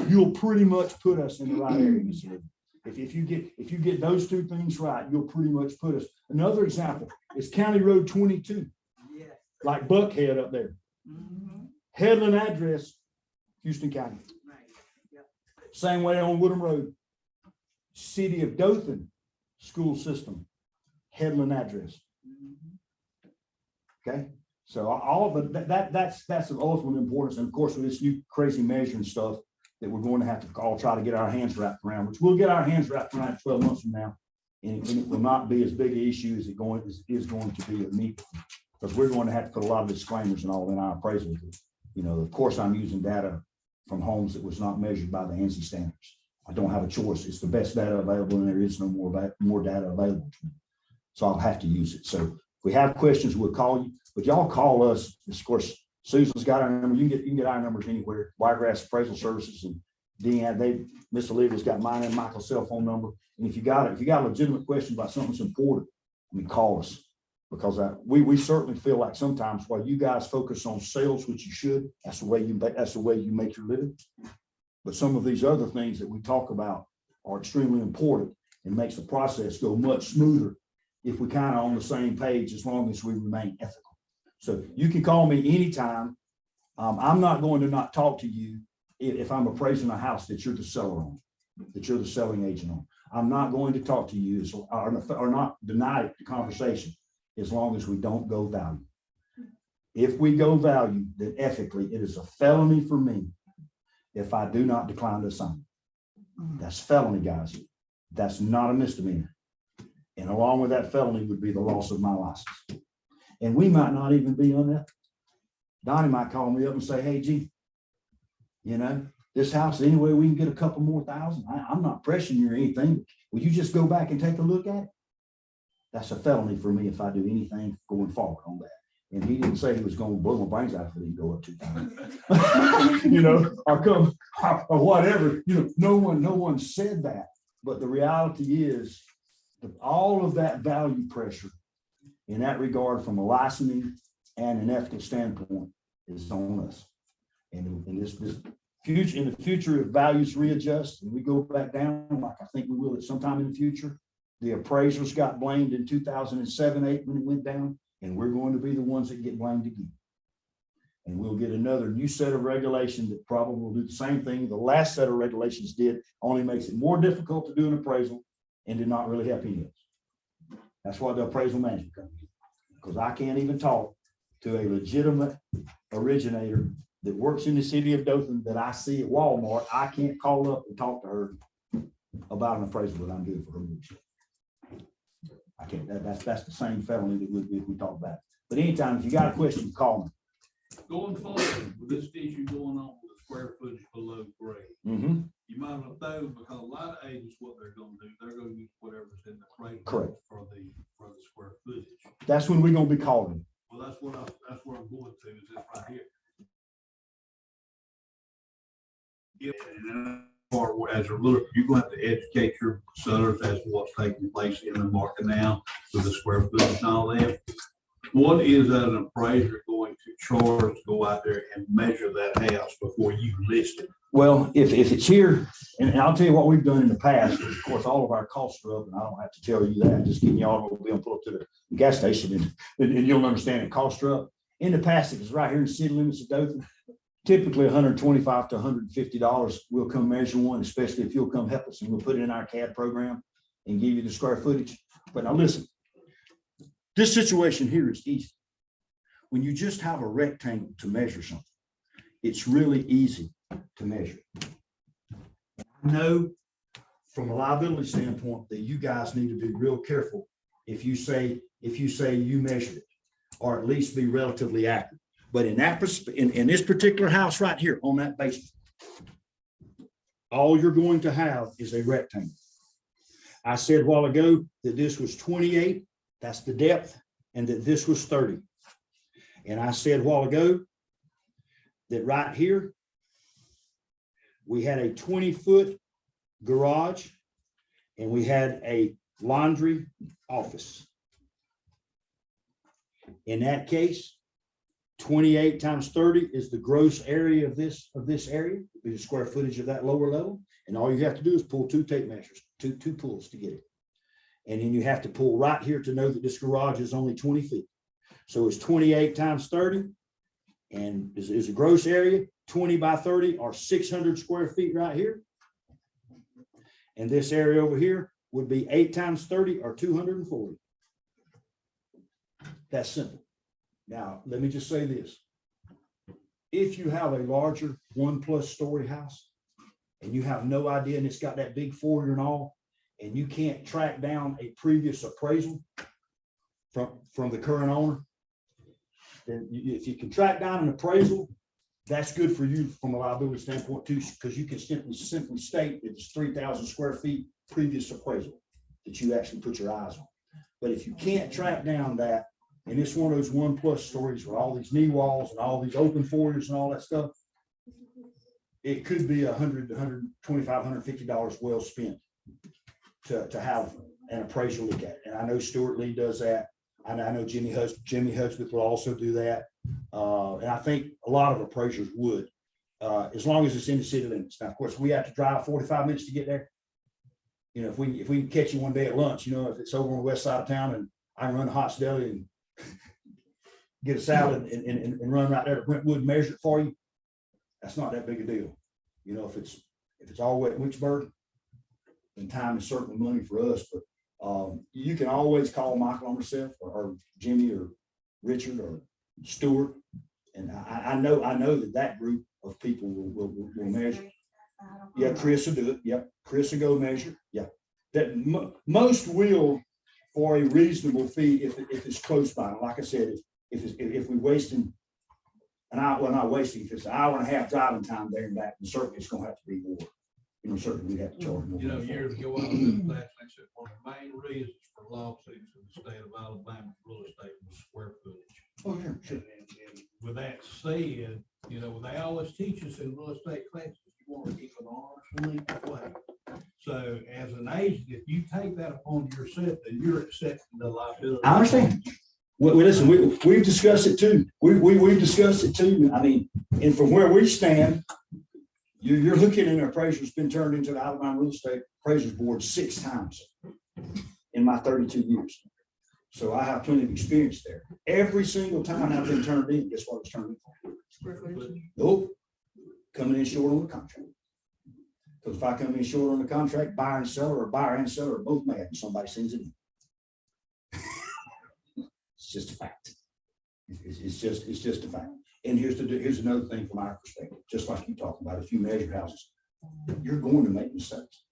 you'll pretty much put us in the right area. If you get those two things right, you'll pretty much put us. Another example is County Road 22, like Buckhead up there. Headland address, Houston County. Same way on Woodham Road. City of Dothan school system, Headland address. Okay, so all of it, that's of ultimate importance. And of course, with this new crazy measuring stuff that we're going to have to all try to get our hands wrapped around, which we'll get our hands wrapped around 12 months from now, and it will not be as big an issue as it is going to be immediately, because we're going to have to put a lot of disclaimers and all in our appraisal. You know, of course, I'm using data from homes that was not measured by the ANSI standards. I don't have a choice. It's the best data available, and there is no more data available to me. So I'll have to use it. So if we have questions, we'll call you, but y'all call us. Of course, Susan's got our number. You can get our numbers anywhere. Wiregrass Appraisal Services and Deanne, Miss Olivia's got mine and Michael's cell phone number. And if you got a legitimate question about something that's important, call us, because we certainly feel like sometimes while you guys focus on sales, which you should, that's the way you make your living. But some of these other things that we talk about are extremely important and makes the process go much smoother if we kind of on the same page, as long as we remain ethical. So you can call me anytime. I'm not going to not talk to you if I'm appraising a house that you're the seller on, that you're the selling agent on. I'm not going to talk to you or not deny the conversation as long as we don't go value. If we go value, then ethically, it is a felony for me if I do not decline to sign. That's felony, guys. That's not a misdemeanor. And along with that felony would be the loss of my license. And we might not even be unethical. Donnie might call me up and say, hey, G, you know, this house, anyway, we can get a couple more thousand. I'm not pressuring you or anything. Will you just go back and take a look at it? That's a felony for me if I do anything going forward on that. And he didn't say he was going to blow my brains out if it didn't go up 2 times, you know, or whatever. You know, no one said that. But the reality is that all of that value pressure in that regard, from a licensing and an ethical standpoint, is on us. And in the future, if values readjust and we go back down, like I think we will at some time in the future, the appraisers got blamed in 2007-8 when it went down, and we're going to be the ones that get blamed again. And we'll get another new set of regulations that probably will do the same thing the last set of regulations did, only makes it more difficult to do an appraisal and did not really help any of us. That's why the appraisal management comes in, because I can't even talk to a legitimate originator that works in the city of Dothan that I see at Walmart. I can't call up and talk to her about an appraisal that I'm doing for her. I can't. That's the same felony that we talk about. But anytime, if you got a question, call me. Going forward with this issue going on with the square footage below grade, you might have known, because a lot of agents, what they're going to do, they're going to use whatever's in the appraisal. Correct. for the square footage. That's when we're going to be calling. Well, that's where I'm going to, is this right here. Or as a realtor, you're going to have to educate your sellers as to what's taking place in the market now with the square footage and all that. What is an appraiser going to charge to go out there and measure that house before you list it? Well, if it's here, and I'll tell you what we've done in the past, of course, all of our costs are up, and I don't have to tell you that. Just getting y'all to be able to pull up to the gas station and you'll understand it. Costs are up. In the past, if it's right here in the city limits of Dothan, typically $125 to $150. We'll come measure one, especially if you'll come help us, and we'll put it in our CAD program and give you the square footage. But now listen, this situation here is easy. When you just have a rectangle to measure something, it's really easy to measure. I know from a liability standpoint that you guys need to be real careful if you say you measured it, or at least be relatively accurate. But in that, in this particular house right here on that basement, all you're going to have is a rectangle. I said a while ago that this was 28, that's the depth, and that this was 30. And I said a while ago that right here, we had a 20-foot garage and we had a laundry office. In that case, 28 times 30 is the gross area of this area, the square footage of that lower level. And all you have to do is pull two tape measures, two pulls to get it. And then you have to pull right here to know that this garage is only 20 feet. So it's 28 times 30 and is a gross area, 20 by 30 or 600 square feet right here. And this area over here would be 8 times 30 or 240. That's simple. Now, let me just say this. If you have a larger 1+ story house and you have no idea, and it's got that big foyer and all, and you can't track down a previous appraisal from the current owner, then if you can track down an appraisal, that's good for you from a liability standpoint too, because you can simply state that it's 3,000 square feet previous appraisal that you actually put your eyes on. But if you can't track down that, and it's one of those 1+ stories with all these knee walls and all these open foyers and all that stuff, it could be $100, $125, $150 well spent to have an appraiser look at it. And I know Stuart Lee does that. And I know Jimmy Hudspeth will also do that. And I think a lot of appraisers would, as long as it's in the city limits. Now, of course, we have to drive 45 minutes to get there. You know, if we can catch you one day at lunch, you know, if it's over on the west side of town and I can run to Hot's Deli and get a salad and run right there to Brentwood and measure it for you, that's not that big a deal. You know, if it's all wet in Wicksburg, then time is certainly money for us. But you can always call Michael or myself or Jimmy or Richard or Stuart. And I know that group of people will measure. Yeah, Chris will do it. Yep, Chris will go measure. Yeah, that most will for a reasonable fee if it's close by. Like I said, if we're wasting an hour, well, not wasting, if it's an hour and a half driving time there and back, then certainly it's going to have to be more. You know, certainly we have to charge more. You know, years ago, I was that, I said, one of the main reasons for lawsuits in the state of Alabama for real estate was square footage. Oh, yeah, sure. And with that said, you know, they always teach us in real estate classes, you want to keep an arm's length away. So as an agent, if you take that upon yourself, then you're accepting the liability. I understand. Well, listen, we've discussed it too. We've discussed it too. I mean, and from where we stand, you're looking at an appraiser that's been turned into the Alabama Real Estate Appraisers Board 6 times in my 32 years. So I have plenty of experience there. Every single time I've been turned in, guess what it's turned in for? Square footage. Nope. Coming in short on the contract. Because if I come in short on the contract, buyer and seller are both mad and somebody sends it in. It's just a fact. It's just a fact. And here's another thing from our perspective, just like you talked about, if you measure houses, you're going to make mistakes.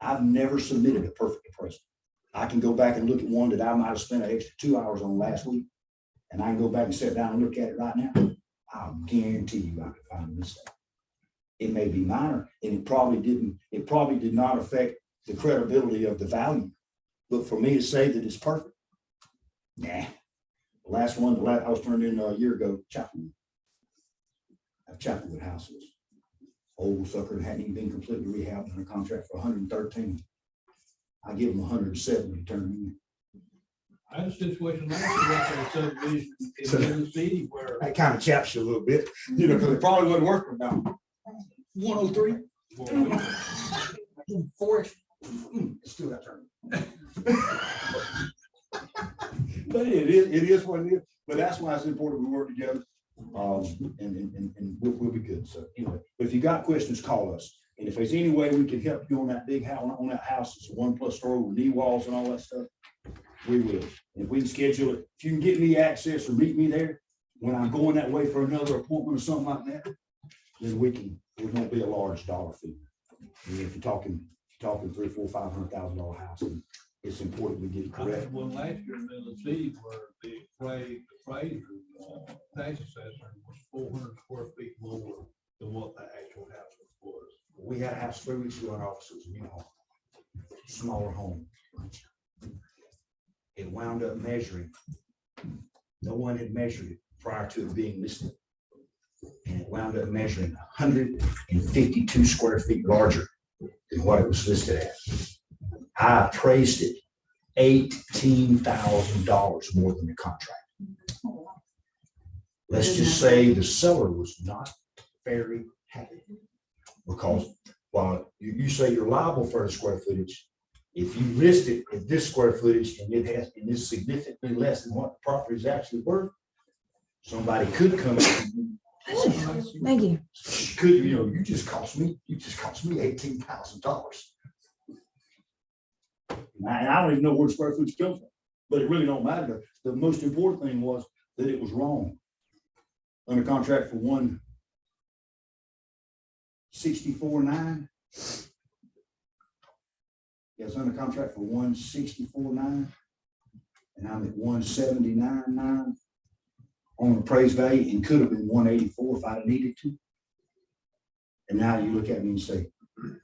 I've never submitted a perfect appraisal. I can go back and look at one that I might have spent an extra 2 hours on last week, and I can go back and sit down and look at it right now. I'll guarantee you I could find a mistake. It may be minor, and it probably did not affect the credibility of the value. But for me to say that it's perfect, nah. The last one, I was turned in a year ago, Chapelwood. Chapelwood houses. Old sucker that hadn't even been completely rehabbed under contract for 113. I give them 170 to turn them in. I had a situation last year after a subdivision in the city where That kind of chaps you a little bit, you know, because it probably wasn't working about 103. 4 still got turned. But it is what it is. But that's why it's important we work together. And we'll be good. So anyway, but if you got questions, call us. And if there's any way we can help you on that big house, on that house, it's a 1+ story with knee walls and all that stuff, we will. And if we can schedule it, if you can get me access or meet me there when I'm going that way for another appointment or something like that, then it won't be a large dollar fee. I mean, if you're talking $300,000, $400,000, $500,000 house, and it's important we get it I correct. had one last year in Village Eve where the appraiser, tax assessor was 400 square feet lower than what the actual house was. We had a house 3 weeks ago in our offices, a new home, smaller home. It wound up measuring. No one had measured it prior to it being listed. And it wound up measuring 152 square feet larger than what it was listed at. I appraised it $18,000 more than the contract. Let's just say the seller was not very happy. Because while you say you're liable for the square footage, if you list it at this square footage and it is significantly less than what the property is actually worth, somebody could come in. Thank you. Could, you just cost me $18,000. And I don't even know where the square footage comes from, but it really don't matter. The most important thing was that it was wrong. Under contract for 164.9. Yes, under contract for 164.9, and I'm at 179.9 on appraised value, and could have been 184 if I'd needed to. And now you look at me and say,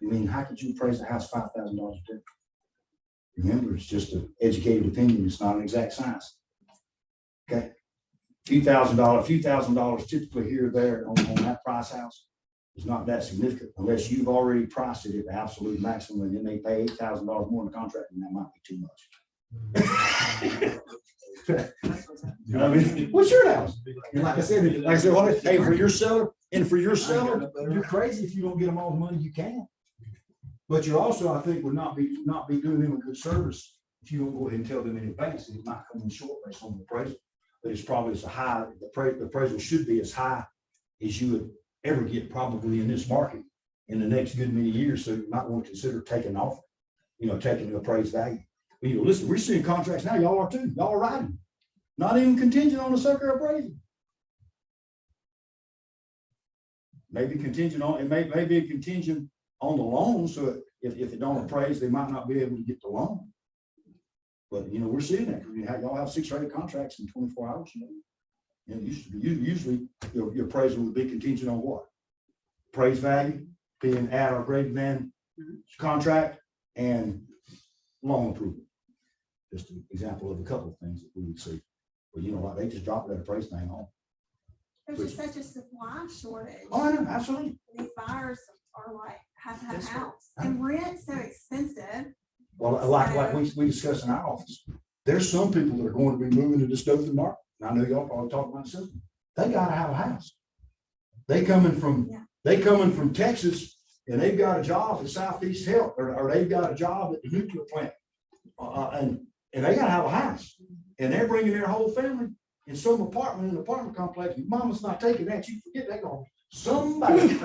you mean, how could you appraise a house $5,000 different? Remember, it's just an educated opinion. It's not an exact science. Okay, few thousand dollars typically here or there on that price house is not that significant unless you've already priced it at the absolute maximum, and then they pay $8,000 more in the contract, and that might be too much. You know what I mean? What's your house? And like I said, well, hey, for your seller, you're crazy if you don't get them all the money you can. But you also, I think, would not be doing them a good service if you don't go ahead and tell them in advance that it might come in short based on the appraisal. But it's probably as high, the appraisal should be as high as you would ever get probably in this market in the next good many years. So you might want to consider taking off, taking the appraised value. But, listen, we're seeing contracts now, y'all are too, y'all are riding. Not even contingent on the sucker appraisal. Maybe contingent on, it may be a contingent on the loan. So if it don't appraise, they might not be able to get the loan. But we're seeing that. Y'all have 6 or 8 contracts in 24 hours. Usually your appraisal would be contingent on what? Appraised value being at or greater than contract and loan approval. Just an example of a couple of things that we would see. But they just dropped that appraised thing on. There's just such a supply shortage. Oh, I know, absolutely. These buyers are like, have to have a house, and rent's so expensive. Well, like we discussed in our office, there's some people that are going to be moving to this Dothan market. And I know y'all probably talking about something. They gotta have a house. They coming from Texas, and they've got a job at Southeast Health, or they've got a job at the nuclear plant, and they gotta have a house. And they're bringing their whole family in some apartment in an apartment complex. Mama's not taking that. You forget that. Somebody's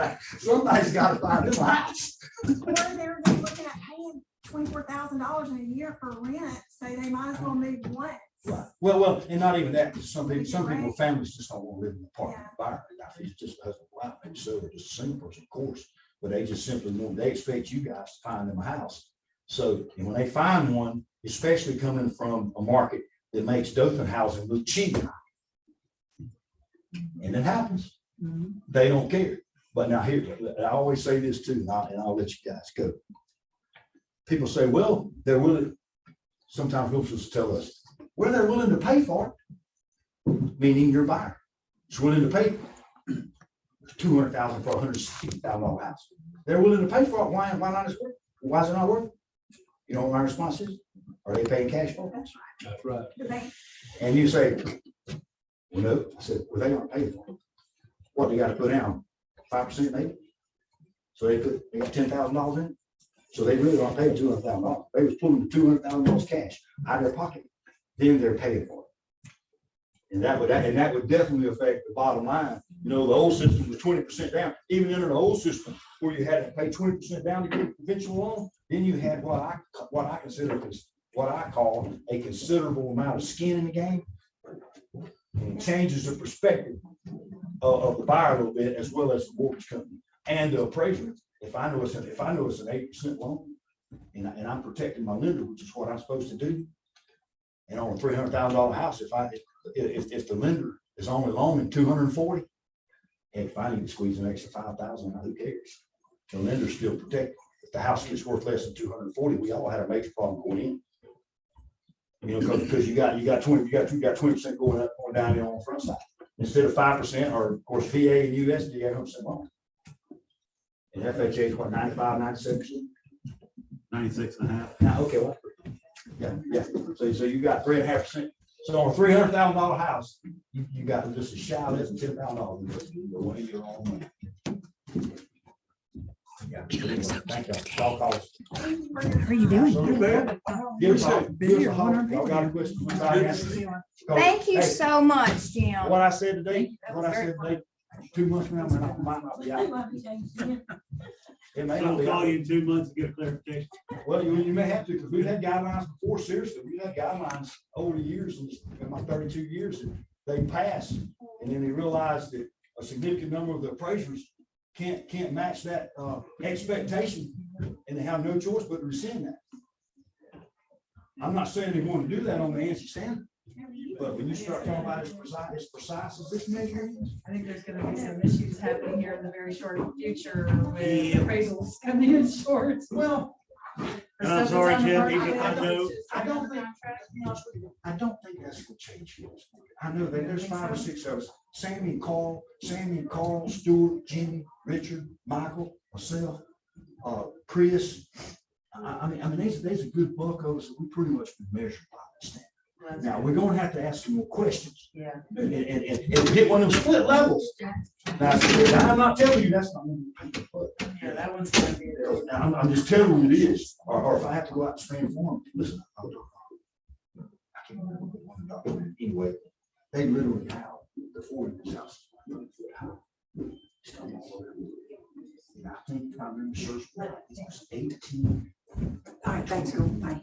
got to find them a house. Or they're looking at paying $24,000 in a year for rent, so they might as well move once. Right. Well, and not even that. Some people, families just don't want to live in an apartment environment. It's just a husband, wife, maybe so, or just a single person, of course. But they just simply want. They expect you guys to find them a house. So, and when they find one, especially coming from a market that makes Dothan housing look cheap, and it happens. They don't care. But now here, I always say this too, and I'll let you guys go. People say, well, they're willing. Sometimes realtors tell us, well, they're willing to pay for it, meaning your buyer is willing to pay $200,000 for a $160,000 house. They're willing to pay for it. Why not? Why is it not worth it? You know what my response is? Are they paying cash for it? That's right. And you say, well, no. I said, well, they aren't paying for it. What, they got to put down 5% maybe? So they got $10,000 in it. So they really aren't paying $200,000. They was pulling the $200,000 cash out of their pocket. Then they're paying for it. And that would definitely affect the bottom line. The old system was 20% down. Even under the old system where you had to pay 20% down to get a conventional loan, then you had what I consider is what I call a considerable amount of skin in the game. And it changes the perspective of the buyer a little bit, as well as the mortgage company and the appraiser. If I know it's an 8% loan, and I'm protecting my lender, which is what I'm supposed to do. And on a $300,000 house, if the lender is only loaning 240, and if I need to squeeze an extra 5,000, who cares? The lender's still protected. If the house gets worth less than 240, we all had a major problem going in. You know, because you got 20% going up, going down there on the front side instead of 5%, or of course VA and USD 100% loan. And FHA is what, 95, 97%? 96.5. Now, okay, well, yeah. So you got 3.5%. So on a $300,000 house, you got just a shy less than $10,000 in your own money. Yeah. Thank you. Y'all call us. How are you doing? Give us a holler. Y'all got a question? Thank you so much, Jim. What I said today, 2 months from now, might not be out. It may not be Call out. you in 2 months to get a clarification. Well, you may have to, because we've had guidelines before, seriously, we've had guidelines over the years, in my 32 years, and they pass. And then they realize that a significant number of the appraisers can't match that expectation, and they have no choice but to rescind that. I'm not saying they're going to do that on the ANSI standard, but when you start talking about as precise as this measure is. I think there's gonna be some issues happening here in the very short future with appraisals coming in short. Well, And I'm sorry, Jim, even if I know. I don't think that's gonna change. I know that there's 5 or 6 of us, Sammy and Carl, Stuart, Jimmy, Richard, Michael, myself, Chris. I mean, there's a good buck of us that we pretty much been measured by this thing. Now, we're gonna have to ask some more questions. Yeah. And get one of them split levels. Now, I'm not telling you that's not gonna be. Yeah, that one's gonna be. I'm just telling you it is, or if I have to go out and stand for them, listen. I can't remember the one document. Anyway, they literally have the 40 house. And I think if I remember, it was 18. All right, thanks, go. Bye.